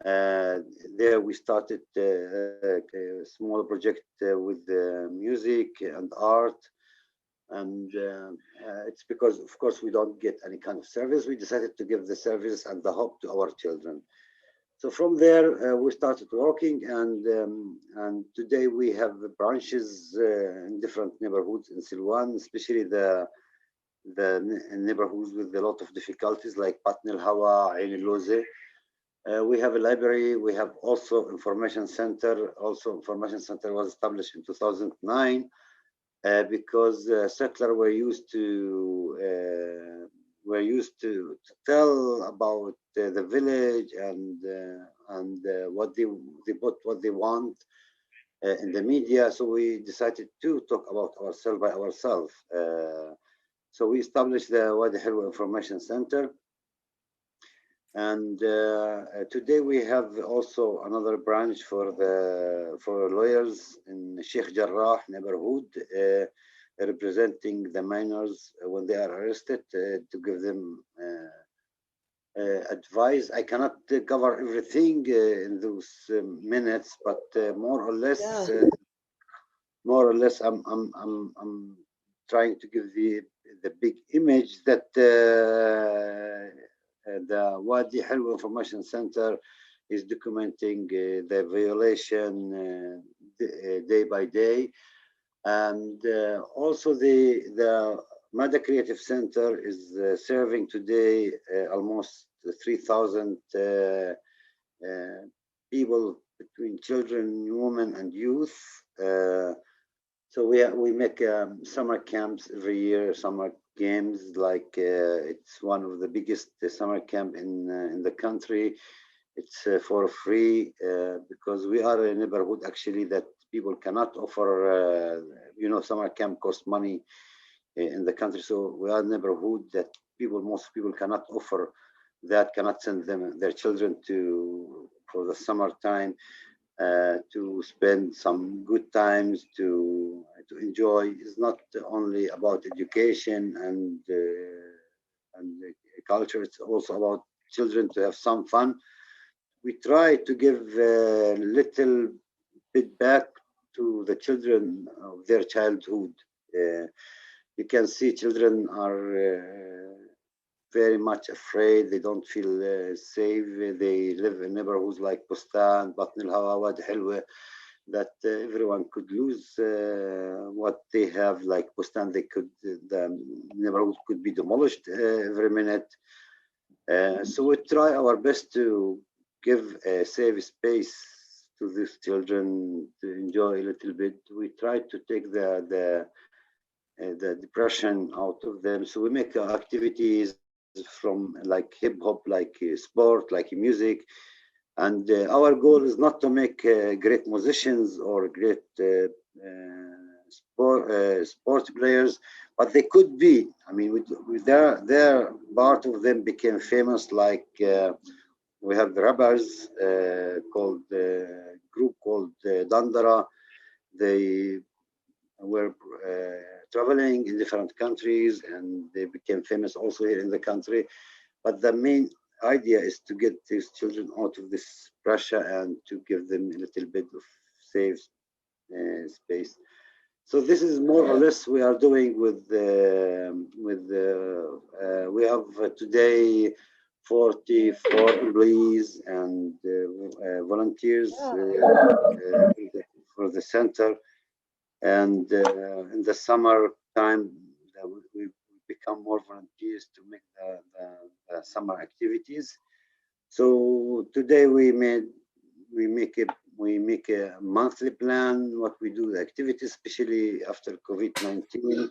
There we started a small project with music and art. And it's because, of course, we don't get any kind of service. We decided to give the service and the hope to our children. So from there, we started working, and today we have branches in different neighborhoods in Silwan, especially the neighborhoods with a lot of difficulties like Patn el Hawa, Ain el Loze. We have a library. We have also information center. Also, information center was established in 2009 because settlers were used to tell about the village and what they want in the media. So we decided to talk about ourselves by ourselves. So we established the Wadi Hilwa Information Center. And today we have also another branch for lawyers in Sheikh Jarrah neighborhood, representing the minors when they are arrested, to give them advice. I cannot cover everything in those minutes, but more or less, I'm trying to give the big image that the Wadi Hilwa Information Center is documenting the violation day by day. And also the Madaa Creative Center is serving today almost 3,000 people between children, women, and youth. So we make summer camps every year, summer games, like it's one of the biggest summer camp in the country. It's for free because we are a neighborhood actually that people cannot offer, summer camp costs money in the country. So we are a neighborhood that most people cannot offer that, cannot send their children for the summertime to spend some good times, to enjoy. It's not only about education and culture, it's also about children to have some fun. We try to give a little bit back to the children of their childhood. You can see children are very much afraid. They don't feel safe. They live in neighborhoods like Bustan, Batn el Hawa, Wadi Hilwa, that everyone could lose what they have. Like Bustan, the neighborhood could be demolished every minute. So we try our best to give a safe space to these children to enjoy a little bit. We try to take the the depression out of them. So we make activities from like hip hop, like sport, like music. And our goal is not to make great musicians or great sport players, but they could be. I mean, with their part of them became famous. Like we have the rappers called group called Dandara. They were traveling in different countries, and they became famous also here in the country. But the main idea is to get these children out of this pressure and to give them a little bit of safe space. So this is more or less we are doing with we have today 44 employees and volunteers for the center. And in the summer time, we become more volunteers to make the summer activities. So today we make a monthly plan. What we do the activities, especially after COVID-19,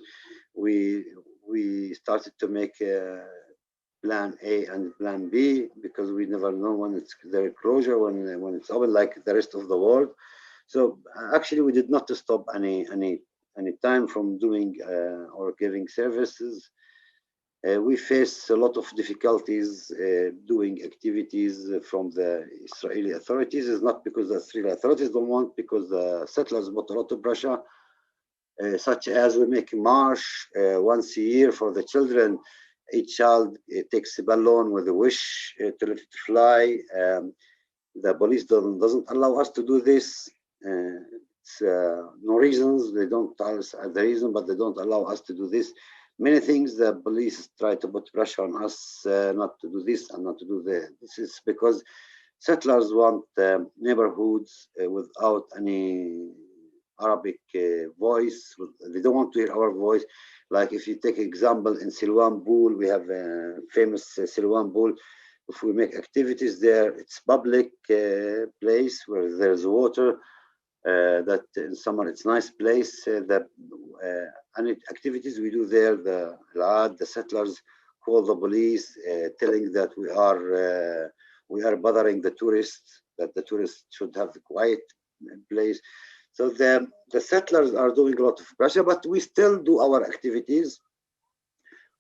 we started to make a plan A and plan B because we never know when it's their closure, when it's open, like the rest of the world. So actually, we did not stop any time from doing or giving services. We face a lot of difficulties doing activities from the Israeli authorities. It's not because the Israeli authorities don't want, because the settlers put a lot of pressure, such as we make a march once a year for the children. Each child takes a balloon with a wish to let it fly. The police doesn't allow us to do this. It's no reasons. They don't tell us the reason, but they don't allow us to do this. Many things the police try to put pressure on us not to do this and not to do that. This is because settlers want neighborhoods without any Arabic voice. They don't want to hear our voice. Like if you take example in Silwan Pool, we have a famous Silwan Pool. If we make activities there, it's public place where there's water. That in summer it's nice place. Any activities we do there, the settlers call the police, telling that we are bothering the tourists, that the tourists should have a quiet place. So the settlers are doing a lot of pressure, but we still do our activities.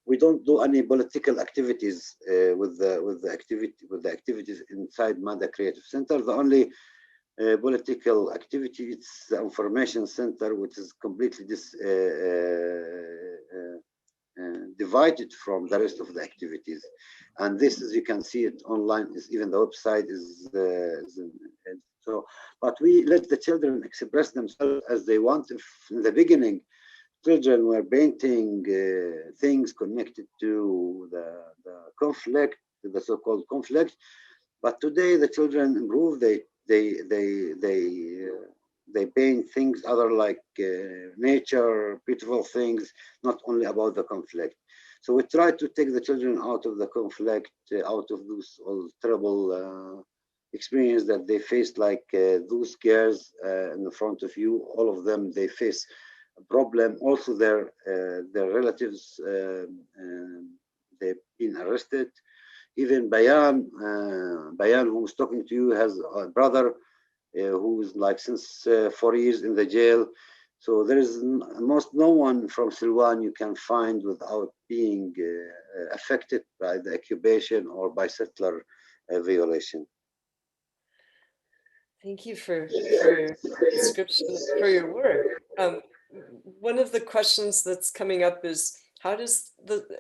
We don't do any political activities with the activities inside Madaa Creative Center. The only political activity, it's the information center, which is completely divided from the rest of the activities. And this, as you can see it online, is even the website is so. But we let the children express themselves as they want. If in the beginning, children were painting things connected to the conflict, the so-called conflict. But today the children improve. They paint things other like nature, beautiful things, not only about the conflict. So we try to take the children out of the conflict, out of those all terrible experience that they faced, like those girls in the front of you. All of them, they face a problem. Also, their relatives, they've been arrested. Even Bayan, who's talking to you, has a brother who's like since 4 years in the jail. So there is almost no one from Silwan you can find without being affected by the occupation or by settler violation. Thank you for your description, for your work. One of the questions that's coming up is, how does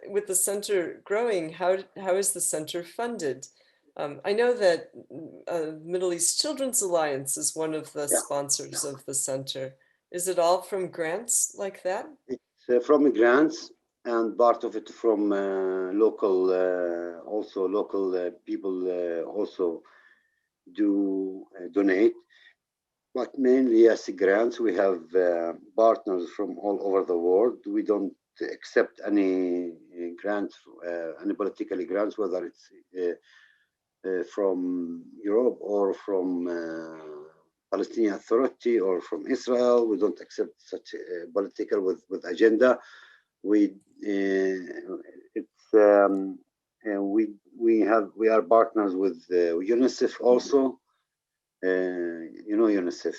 with the center growing, how is the center funded? I know that Middle East Children's Alliance is one of the sponsors of the center. Is it all from grants like that? It's from grants, and part of it from local, also local people also do donate. But mainly, yes, grants. We have partners from all over the world. We don't accept any grants, any political grants, whether it's from Europe or from Palestinian Authority or from Israel. We don't accept such political with agenda. We are partners with UNICEF also. You know UNICEF.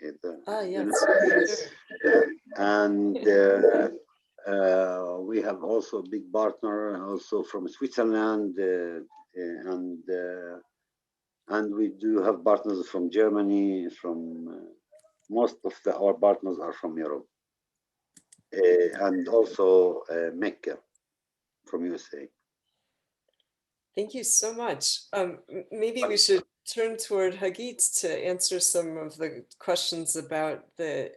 Yes. UNICEF. And we have also a big partner also from Switzerland, and we do have partners from Germany. From most of our partners are from Europe, and also Mecca from USA. Thank you so much. Maybe we should turn toward Hagit to answer some of the questions about the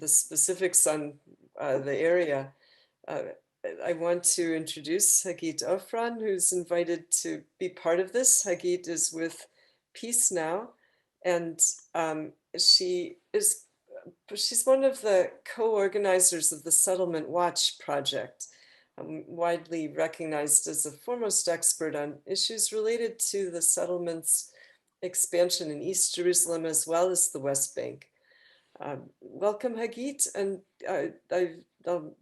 specifics on the area. I want to introduce Hagit Ofran, who's invited to be part of this. Hagit is with Peace Now, and she's one of the co-organizers of the Settlement Watch project, widely recognized as a foremost expert on issues related to the settlement's expansion in East Jerusalem as well as the West Bank. Welcome, Hagit, and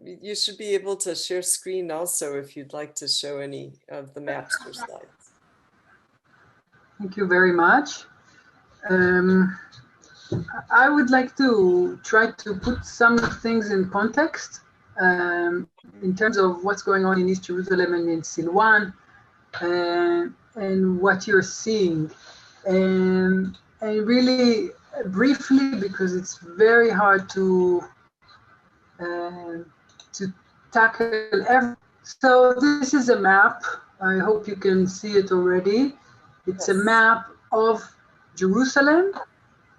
you should be able to share screen also if you'd like to show any of the maps or slides. Thank you very much. I would like to try to put some things in context in terms of what's going on in East Jerusalem and in Silwan, and what you're seeing. And really briefly, because it's very hard to tackle everything. So this is a map. I hope you can see it already. It's a map of Jerusalem.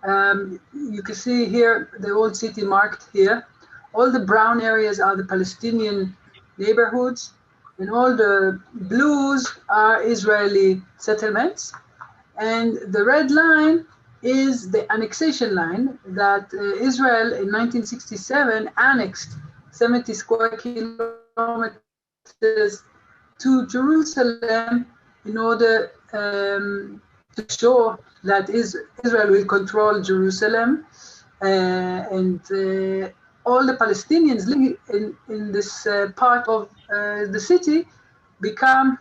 You can see here the old city marked here. All the brown areas are the Palestinian neighborhoods, and all the blues are Israeli settlements. And the red line is the annexation line that Israel in 1967 annexed 70 square kilometers to Jerusalem in order to show that Israel will control Jerusalem, and all the Palestinians living in this part of the city became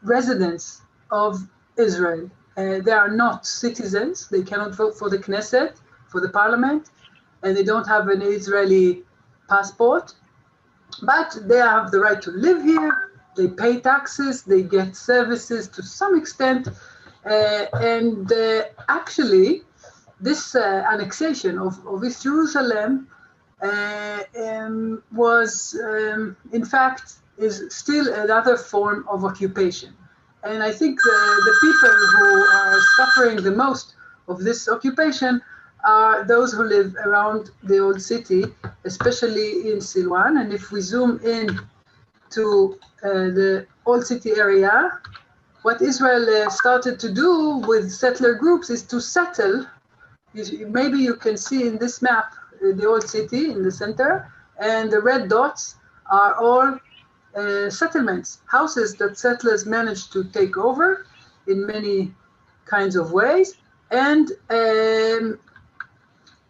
residents of Israel. They are not citizens. They cannot vote for the Knesset, for the parliament, and they don't have an Israeli passport, but they have the right to live here. They pay taxes, they get services to some extent, and actually this annexation of East Jerusalem was, in fact, is still another form of occupation. And I think the people who are suffering the most of this occupation are those who live around the old city, especially in Silwan. And if we zoom in to the old city area, what Israel started to do with settler groups is to settle. Maybe you can see in this map the old city in the center, and the red dots are all settlements, houses that settlers managed to take over in many kinds of ways. And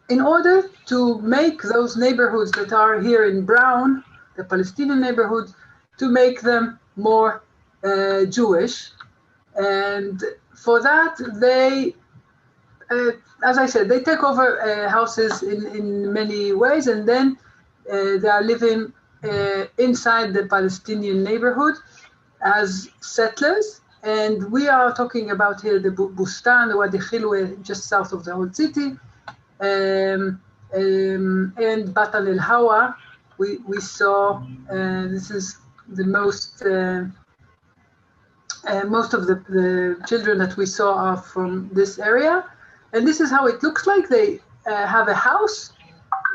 in order to make those neighborhoods that are here in brown, the Palestinian neighborhoods, to make them more Jewish. And for that, they, as I said, they take over houses in many ways, and then they are living inside the Palestinian neighborhood as settlers. And we are talking about here the Bustan, the Wadi Khilwe, just south of the old city, and Bat al Hawa. We saw, this is the most of the children that we saw are from this area. And this is how it looks like. They have a house.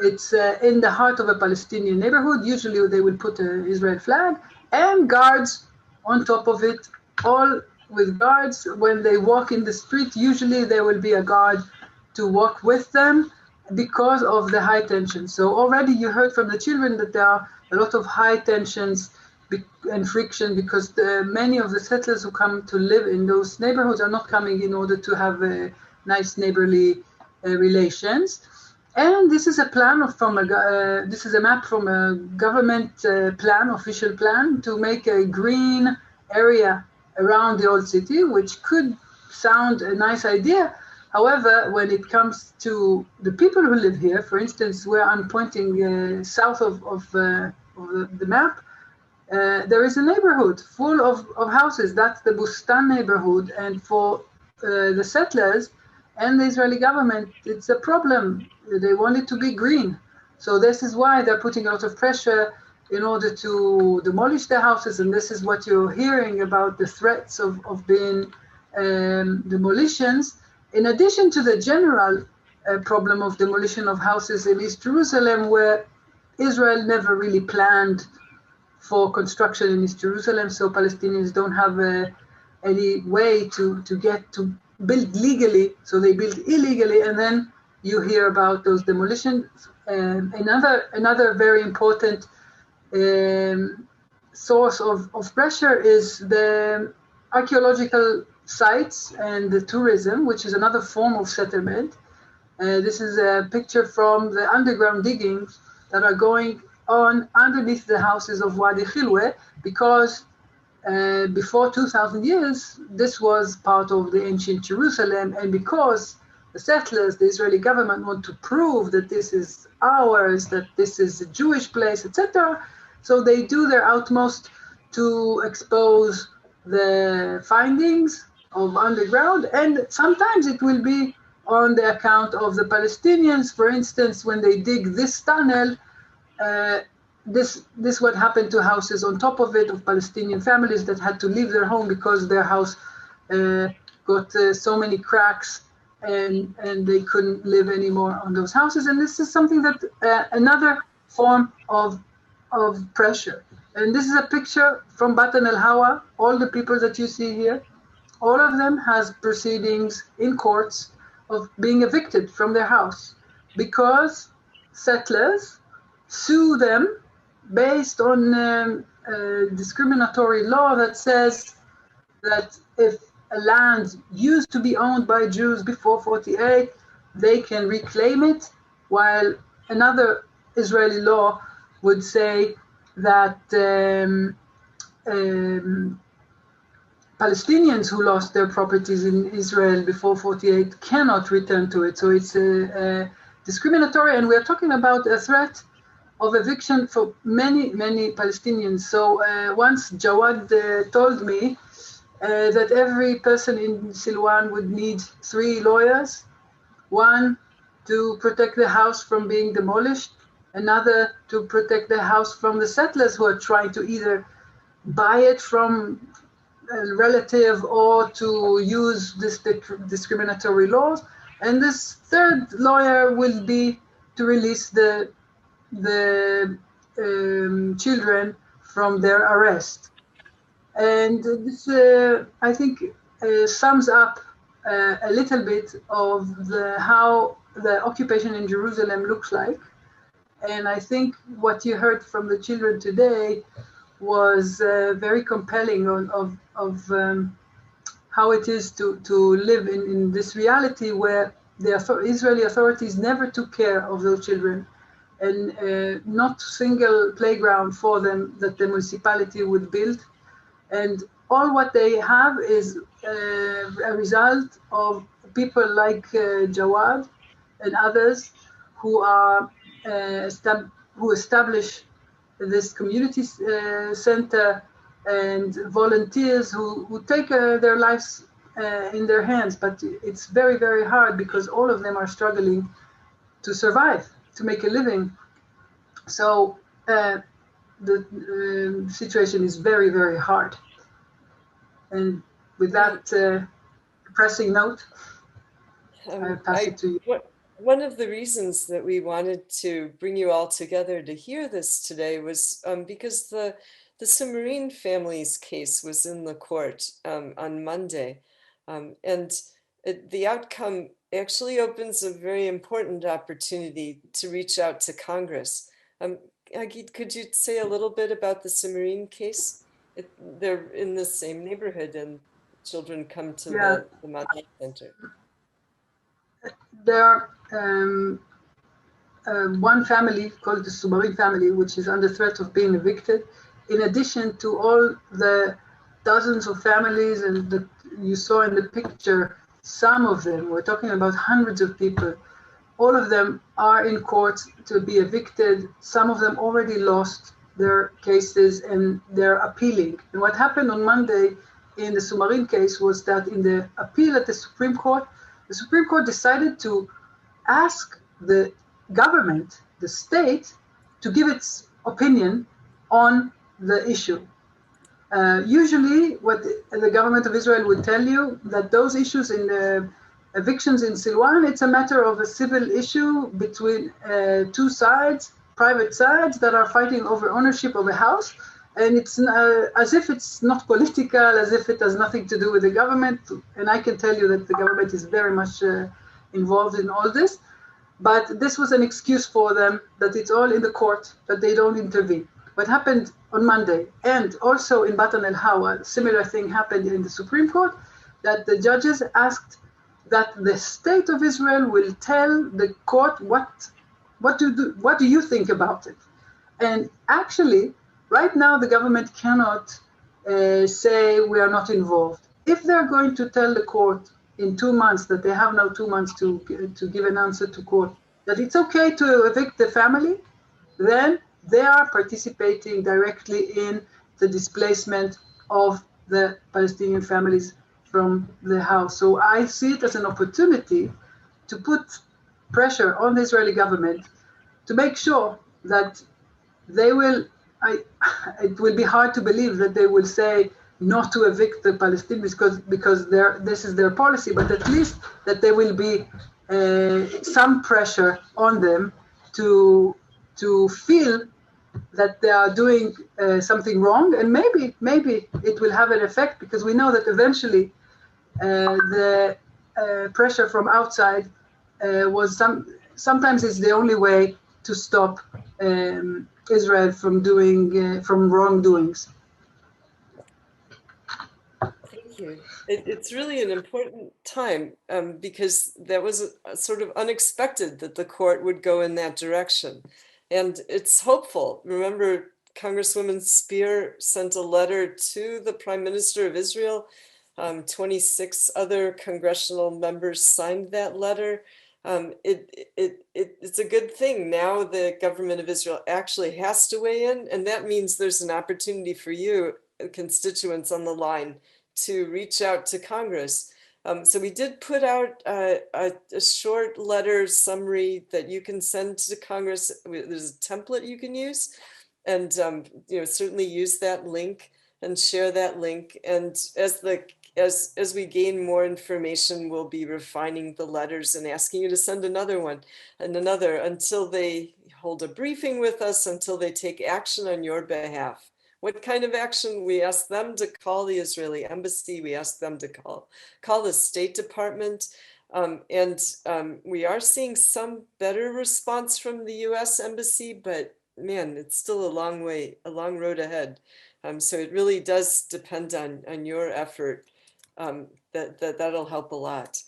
It's in the heart of a Palestinian neighborhood. Usually they will put an Israel flag and guards on top of it, all with guards. When they walk in the street, usually there will be a guard to walk with them because of the high tension. So already you heard from the children that there are a lot of high tensions and friction, because many of the settlers who come to live in those neighborhoods are not coming in order to have nice neighborly relations. And this is a plan this is a map from a government plan, official plan, to make a green area around the old city, which could sound a nice idea. However, when it comes to the people who live here, for instance, where I'm pointing south of the map, there is a neighborhood full of houses. That's the Bustan neighborhood. And for the settlers and the Israeli government, it's a problem. They want it to be green. So this is why they're putting a lot of pressure in order to demolish their houses. And this is what you're hearing about, the threats of being demolitions. In addition to the general problem of demolition of houses in East Jerusalem, where Israel never really planned for construction in East Jerusalem, so Palestinians don't have any way to get to build legally, so they build illegally, and then you hear about those demolitions. Another very important source of pressure is the archaeological sites and the tourism, which is another form of settlement. This is a picture from the underground diggings that are going on underneath the houses of Wadi Khilwe, because before 2,000 years, this was part of the ancient Jerusalem, and because the settlers, the Israeli government, want to prove that this is ours, that this is a Jewish place, etc., so they do their utmost to expose the findings of underground, and sometimes it will be on the account of the Palestinians. For instance, when they dig this tunnel, this what happened to houses on top of it of Palestinian families that had to leave their home because their house got so many cracks and they couldn't live anymore on those houses. And this is something that another form of pressure. And this is a picture from Batan el Hawa. All the people that you see here, all of them has proceedings in courts of being evicted from their house because settlers sue them based on a discriminatory law that says that if a land used to be owned by Jews before 48, they can reclaim it, while another Israeli law would say that Palestinians who lost their properties in Israel before 48 cannot return to it. So it's discriminatory, and we're talking about a threat of eviction for many, many Palestinians. So once Jawad told me that every person in Silwan would need 3 lawyers, one to protect the house from being demolished, another to protect the house from the settlers who are trying to either buy it from a relative or to use this discriminatory laws, and this third lawyer will be to release the children from their arrest. And this, I think, sums up a little bit of how the occupation in Jerusalem looks like. And I think what you heard from the children today was very compelling of how it is to live in this reality where the Israeli authorities never took care of those children, and not single playground for them that the municipality would build. And all what they have is a result of people like Jawad and others who are who establish this community center, and volunteers who take their lives in their hands. But it's very, very hard because all of them are struggling to survive, to make a living. So the situation is very, very hard. And with that depressing note, I pass it to you. One of the reasons that we wanted to bring you all together to hear this today was because the Sumarine family's case was in the court on Monday. And the outcome actually opens a very important opportunity to reach out to Congress. Hagit, could you say a little bit about the Cimarine case? They're in the same neighborhood and children come to Yeah. the Madaa Center. There are one family called the Cimarine family, which is under threat of being evicted, in addition to all the dozens of families and you saw in the picture, some of them, we're talking about hundreds of people, all of them are in court to be evicted. Some of them already lost their cases and they're appealing. And what happened on Monday in the Cimarine case was that in the appeal at the Supreme Court decided to ask the government, the state, to give its opinion on the issue. Usually what the government of Israel would tell you that those issues in the evictions in Silwan, it's a matter of a civil issue between two sides, private sides that are fighting over ownership of a house. And it's as if it's not political, as if it has nothing to do with the government. And I can tell you that the government is very much involved in all this. But this was an excuse for them that it's all in the court, that they don't intervene. What happened on Monday, and also in Batan el-Hawa, a similar thing happened in the Supreme Court, that the judges asked that the state of Israel will tell the court what do you think about it? And actually, right now the government cannot say we are not involved. If they're going to tell the court in 2 months that they have now 2 months to give an answer to court, that it's okay to evict the family, then they are participating directly in the displacement of the Palestinian families from the house. So I see it as an opportunity to put pressure on the Israeli government to make sure that they will, it will be hard to believe that they will say not to evict the Palestinians because this is their policy, but at least that there will be some pressure on them to feel that they are doing something wrong, and maybe it will have an effect, because we know that eventually the pressure from outside was sometimes is the only way to stop Israel from wrongdoings. Thank you. It's really an important time because that was sort of unexpected that the court would go in that direction. And it's hopeful. Remember, Congresswoman Spear sent a letter to the Prime Minister of Israel. 26 other congressional members signed that letter. It's a good thing. Now the government of Israel actually has to weigh in, and that means there's an opportunity for you, constituents on the line, to reach out to Congress. So we did put out a short letter summary that you can send to Congress. There's a template you can use, and certainly use that link and share that link. And as we gain more information, we'll be refining the letters and asking you to send another one and another until they hold a briefing with us, until they take action on your behalf. What kind of action? We ask them to call the Israeli embassy. We ask them to call the State Department. And we are seeing some better response from the US embassy, but man, it's still a long road ahead. So it really does depend on your effort. That'll help a lot.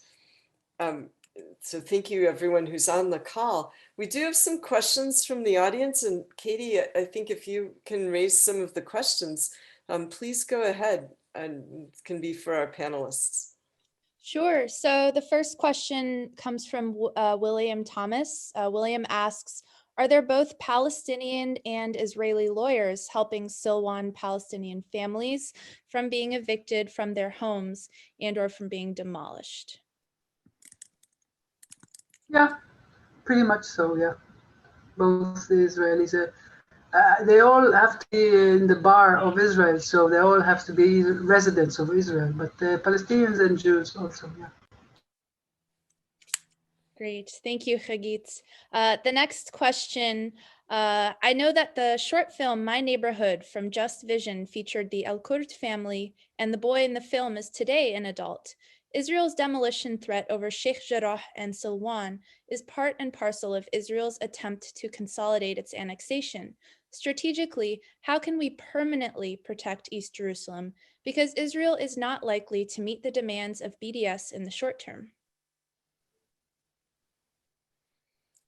So thank you everyone who's on the call. We do have some questions from the audience, and Katie, I think if you can raise some of the questions, please go ahead, and it can be for our panelists. Sure. So the first question comes from William Thomas. William asks, are there both Palestinian and Israeli lawyers helping Silwan Palestinian families from being evicted from their homes and or from being demolished? Yeah, pretty much so, yeah. Both the Israelis, they all have to be in the bar of Israel, so they all have to be residents of Israel, but Palestinians and Jews also, yeah. Great, thank you, Hagit. The next question, I know that the short film, My Neighborhood from Just Vision featured the El Kurd family, and the boy in the film is today an adult. Israel's demolition threat over Sheikh Jarrah and Silwan is part and parcel of Israel's attempt to consolidate its annexation. Strategically, how can we permanently protect East Jerusalem? Because Israel is not likely to meet the demands of BDS in the short term.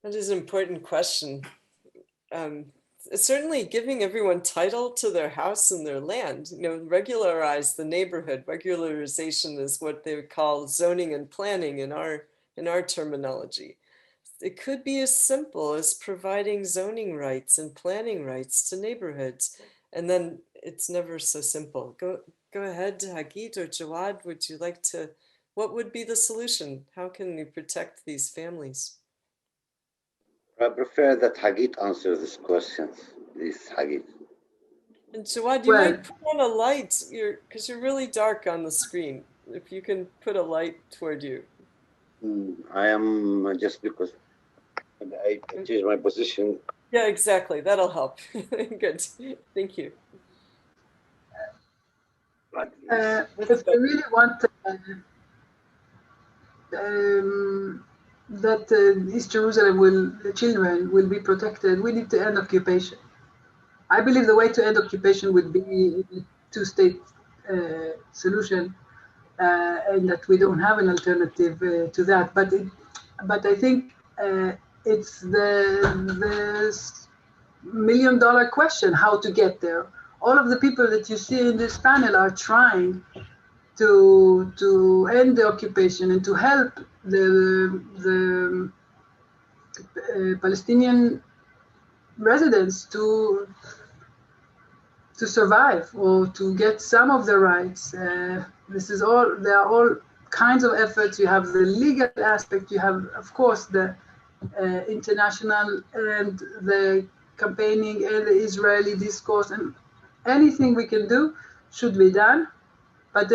That is an important question. Certainly giving everyone title to their house and their land, regularize the neighborhood. Regularization is what they would call zoning and planning in our terminology. It could be as simple as providing zoning rights and planning rights to neighborhoods. And then it's never so simple. Go ahead, Hagit or Jawad, would you like to, what would be the solution? How can we protect these families? I prefer that Hagit answer this question. This Hagit. And Jawad, you might put on a light, because you're really dark on the screen. If you can put a light toward you. I am just because I changed my position. Yeah, exactly. That'll help. Good. Thank you. If we really want that East Jerusalem the children will be protected, we need to end occupation. I believe the way to end occupation would be a two-state solution, and that we don't have an alternative to that. But I think it's the million-dollar question: how to get there. All of the people that you see in this panel are trying to end the occupation and to help the Palestinian residents to survive or to get some of the rights. This is all. There are all kinds of efforts. You have the legal aspect. You have, of course, the international and the campaigning and the Israeli discourse, and anything we can do should be done. But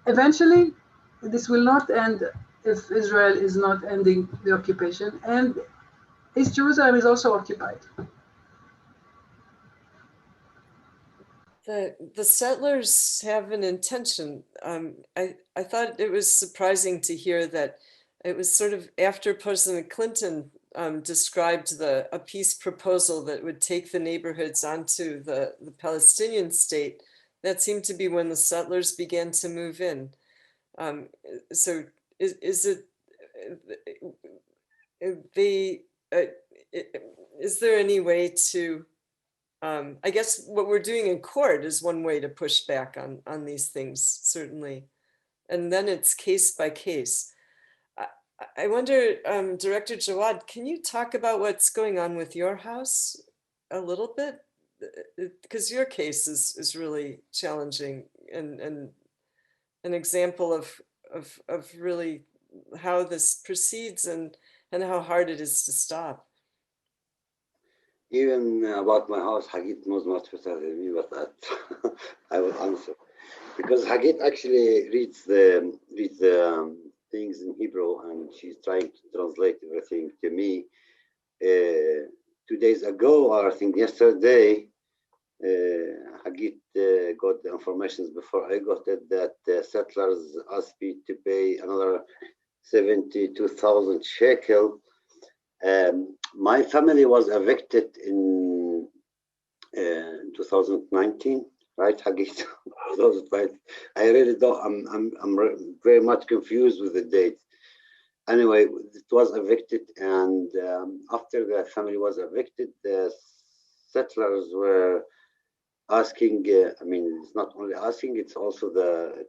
eventually, this will not end if Israel is not ending the occupation. And East Jerusalem is also occupied. The settlers have an intention. I thought it was surprising to hear that it was sort of after President Clinton described a peace proposal that would take the neighborhoods onto the Palestinian state. That seemed to be when the settlers began to move in. So is there any way to, I guess what we're doing in court is one way to push back on these things, certainly. And then it's case by case. I wonder, Director Jawad, can you talk about what's going on with your house a little bit? Because your case is really challenging and an example of really how this proceeds and how hard it is to stop. Even about my house, Hagit knows much better than me, but I will answer. Because Hagit actually reads the things in Hebrew, and she's trying to translate everything to me. 2 days ago, or I think yesterday, Hagit got the information before I got it that settlers asked me to pay another 72,000 shekel. My family was evicted in 2019, right, Hagit? I really don't. I'm very much confused with the date. Anyway, it was evicted, and after the family was evicted, the settlers were asking. I mean, it's not only asking; it's also the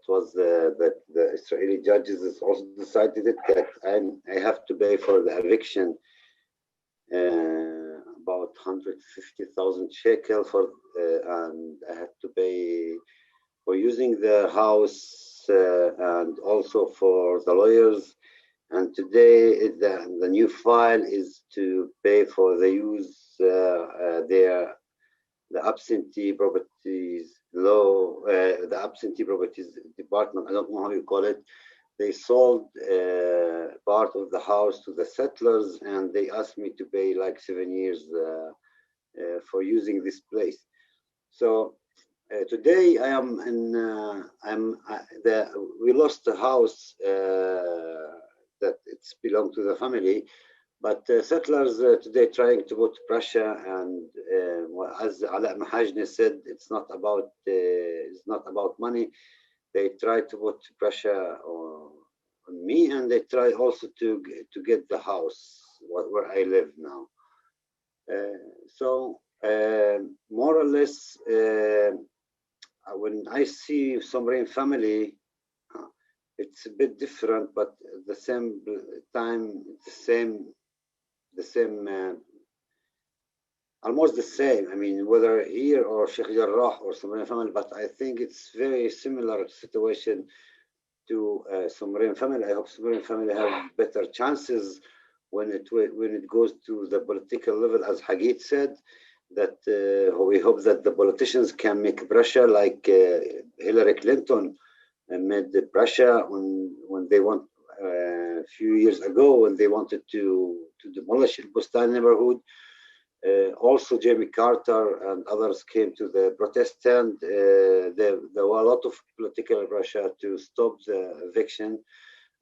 Israeli judges has also decided it that I have to pay for the eviction. About 150,000 shekel for, and I had to pay for using the house and also for the lawyers. And today the new file is to pay for the use the absentee properties law, the absentee properties department. I don't know how you call it. They sold part of the house to the settlers, and they asked me to pay like 7 years for using this place. So Today I am in. We lost the house that it's belonged to the family, but settlers today trying to put pressure, and as Ala Mahajni said, it's not about money. They try to put pressure on me, and they try also to get the house where I live now. So more or less, when I see Somrin family, it's a bit different, but at the same time, the same, almost the same. I mean, whether here or Sheikh Jarrah or Somrin family, but I think it's very similar situation to Somrin family. I hope Somrin family have better chances when it goes to the political level, as Hagit said, that we hope that the politicians can make pressure like Hillary Clinton made the pressure when they want a few years ago when they wanted to demolish the Bustan neighborhood. Also, Jimmy Carter and others came to the protest stand. There were a lot of political pressure to stop the eviction.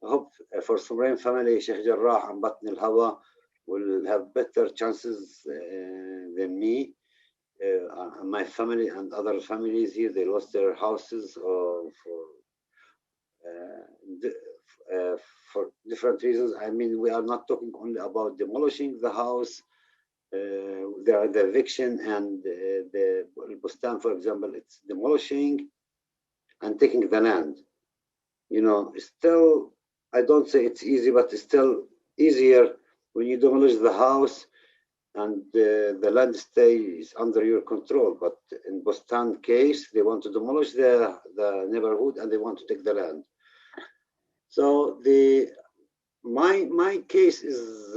I hope for Somrin family, Sheikh Jarrah and Batn al Hawa will have better chances than me. My family and other families here, they lost their houses for different reasons. I mean, we are not talking only about demolishing the house. There are the eviction and the Bustan, for example, it's demolishing and taking the land. You know, still, I don't say it's easy, but it's still easier when you demolish the house and the land stays under your control. But in Bustan case, they want to demolish the neighborhood and they want to take the land. So my case is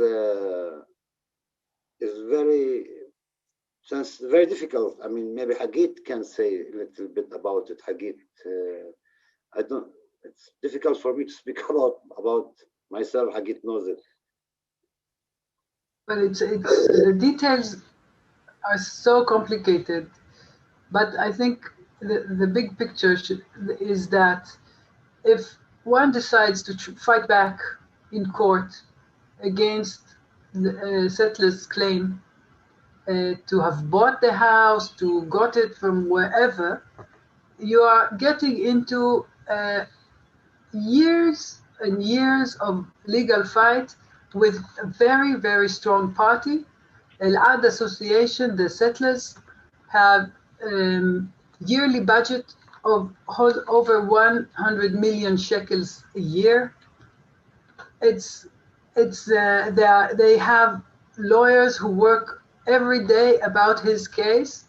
very difficult. I mean, maybe Hagit can say a little bit about it. Hagit, I don't. It's difficult for me to speak about myself. Hagit knows it. But it's the details are so complicated. But I think the big picture is that if one decides to fight back in court against the settlers' claim to have bought the house, to got it from wherever, you are getting into years and years of legal fight with a very, very strong party. Al-Ad Association, the settlers, have yearly budget of over 100 million shekels a year. They have lawyers who work every day about his case,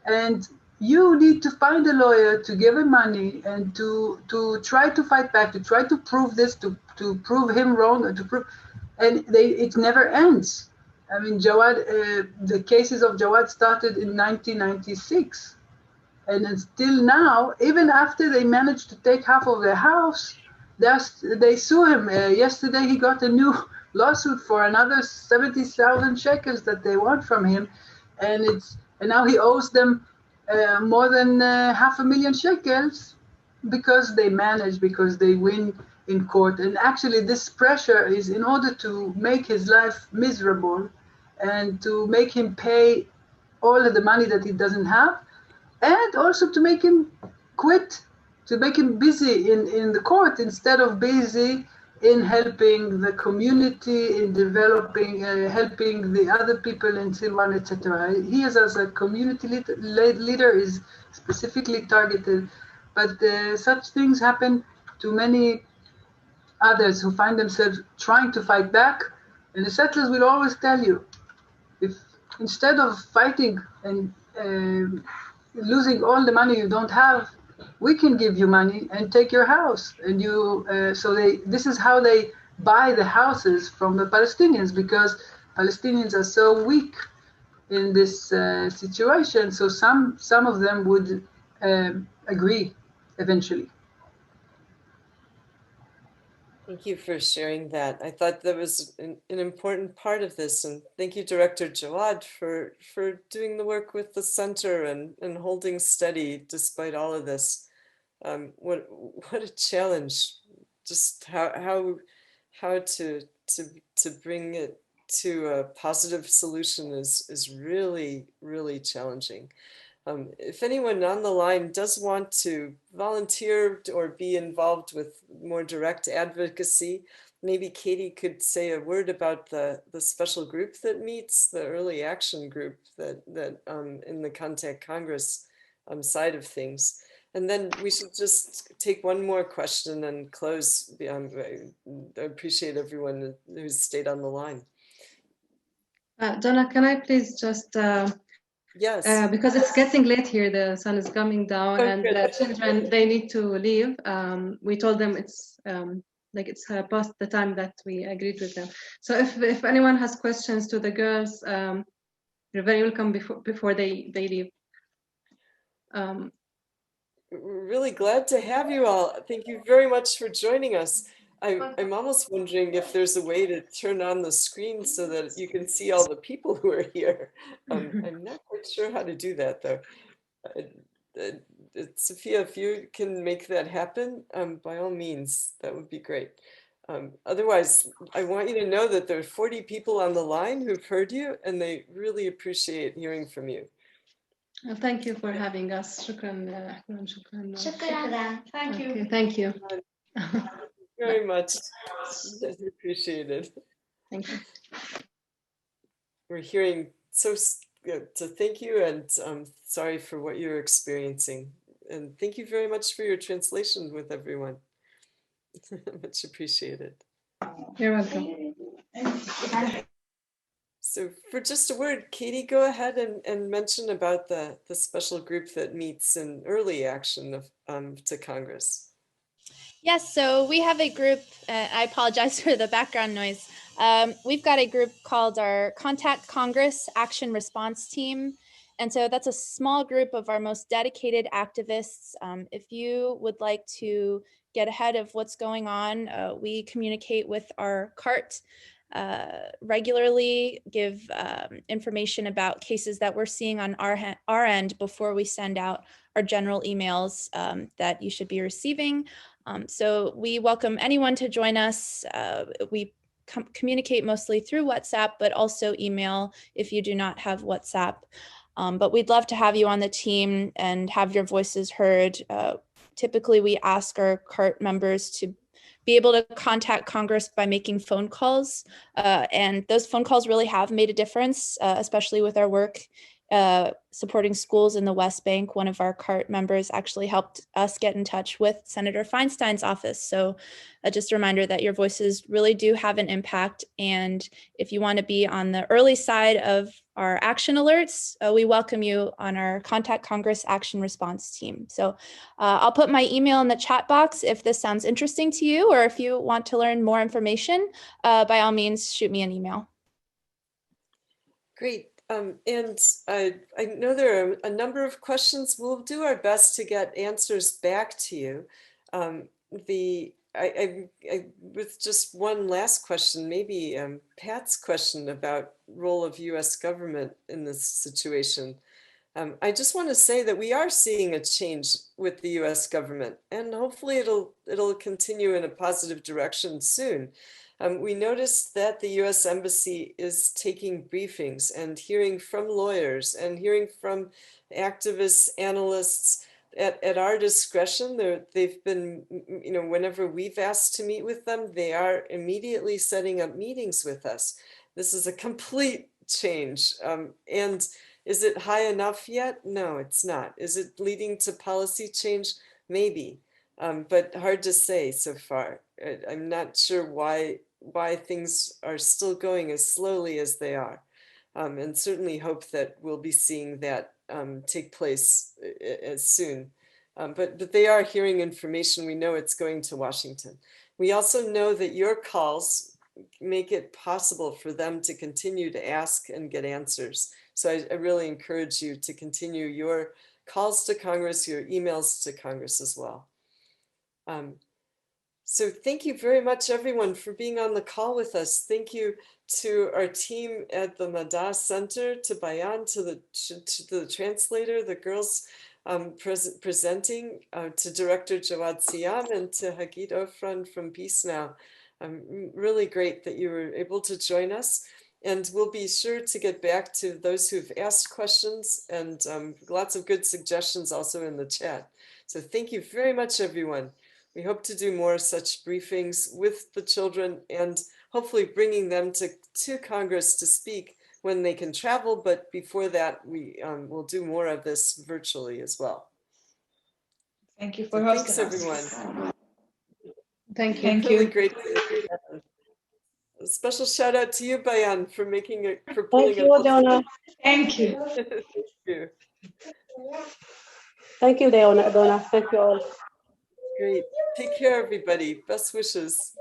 and you need to find a lawyer to give him money and to try to fight back, to try to prove this, to prove him wrong, and it never ends. I mean, Jawad, the cases of Jawad started in 1996, and until now, even after they managed to take half of their house, they sue him. Yesterday, he got a new lawsuit for another 70,000 shekels that they want from him, and now he owes them more than 500,000 shekels because they manage, because they win in court. And actually, this pressure is in order to make his life miserable and to make him pay all of the money that he doesn't have, and also to make him quit, to make him busy in the court instead of busy in helping the community, in developing, helping the other people in Silwan, etc. He as a community leader is specifically targeted, but such things happen to many others who find themselves trying to fight back. And the settlers will always tell you, if instead of fighting and losing all the money you don't have, we can give you money and take your house. And this is how they buy the houses from the Palestinians, because Palestinians are so weak in this situation. So some of them would agree eventually. Thank you for sharing that. I thought that was an important part of this, and thank you, Director Jawad, for doing the work with the center and holding steady despite all of this. What a challenge! Just how to bring it to a positive solution is really challenging. If anyone on the line does want to volunteer or be involved with more direct advocacy, maybe Katie could say a word about the special group that meets, the early action group that in the Contact Congress side of things. And then we should just take one more question and close. I appreciate everyone who's stayed on the line. Donna, can I please just Yes. because it's getting late here, the sun is coming down, and Okay. the children, they need to leave. We told them it's like it's past the time that we agreed with them. So if anyone has questions to the girls, you're very welcome before they leave. We're really glad to have you all. Thank you very much for joining us. I'm almost wondering if there's a way to turn on the screen so that you can see all the people who are here. I'm not quite sure how to do that though. Sophia, if you can make that happen, by all means, that would be great. Otherwise, I want you to know that there are 40 people on the line who've heard you and they really appreciate hearing from you. Well, thank you for having us. Shukran. Shukran. شكرا. Thank you. Thank you. Very much appreciated. Thank you. We're hearing so thank you, and sorry for what you're experiencing, and thank you very much for your translation with everyone. Much appreciated. You're welcome. So for just a word, Katie, go ahead and mention about the special group that meets in early action of to Congress. Yes, so we have a group, I apologize for the background noise. We've got a group called our Contact Congress Action Response Team. And so that's a small group of our most dedicated activists. If you would like to get ahead of what's going on, we communicate with our CART regularly, give information about cases that we're seeing on our end before we send out our general emails that you should be receiving. So we welcome anyone to join us. We communicate mostly through WhatsApp, but also email if you do not have WhatsApp. But we'd love to have you on the team and have your voices heard. Typically, we ask our CART members to be able to contact Congress by making phone calls. And those phone calls really have made a difference, especially with our work supporting schools in the West Bank. One of our CART members actually helped us get in touch with Senator Feinstein's office. So just a reminder that your voices really do have an impact. And if you want to be on the early side of our action alerts, we welcome you on our Contact Congress Action Response Team. So I'll put my email in the chat box if this sounds interesting to you, or if you want to learn more information, by all means, shoot me an email. Great. And I know there are a number of questions. We'll do our best to get answers back to you. With just one last question, maybe Pat's question about role of U.S. government in this situation. I just want to say that we are seeing a change with the U.S. government, and hopefully it'll continue in a positive direction soon. We noticed that the U.S. Embassy is taking briefings and hearing from lawyers and hearing from activists, analysts at our discretion. They've been, whenever we've asked to meet with them, they are immediately setting up meetings with us. This is a complete change. And is it high enough yet? No, it's not. Is it leading to policy change? Maybe, but hard to say so far. I'm not sure why things are still going as slowly as they are, and certainly hope that we'll be seeing that take place as soon. But they are hearing information. We know it's going to Washington. We also know that your calls make it possible for them to continue to ask and get answers. So I really encourage you to continue your calls to Congress, your emails to Congress as well. So thank you very much, everyone, for being on the call with us. Thank you to our team at the Madaa Center, to Bayan, to the translator, the girls presenting, to Director Jawad Siyam, and to Hagit Ofran from Peace Now. Really great that you were able to join us. And we'll be sure to get back to those who've asked questions, and lots of good suggestions also in the chat. So thank you very much, everyone. We hope to do more such briefings with the children and hopefully bringing them to Congress to speak when they can travel. But before that, we will do more of this virtually as well. Thank you for hosting thanks, us. everyone. Thank you. Thank Really you. great. A special shout out to you, Bayan, for making it, for pulling Thank you, Donna. Thank you. Thank you. Thank you, Donna. Thank you all. Great. Take care, everybody. Best wishes.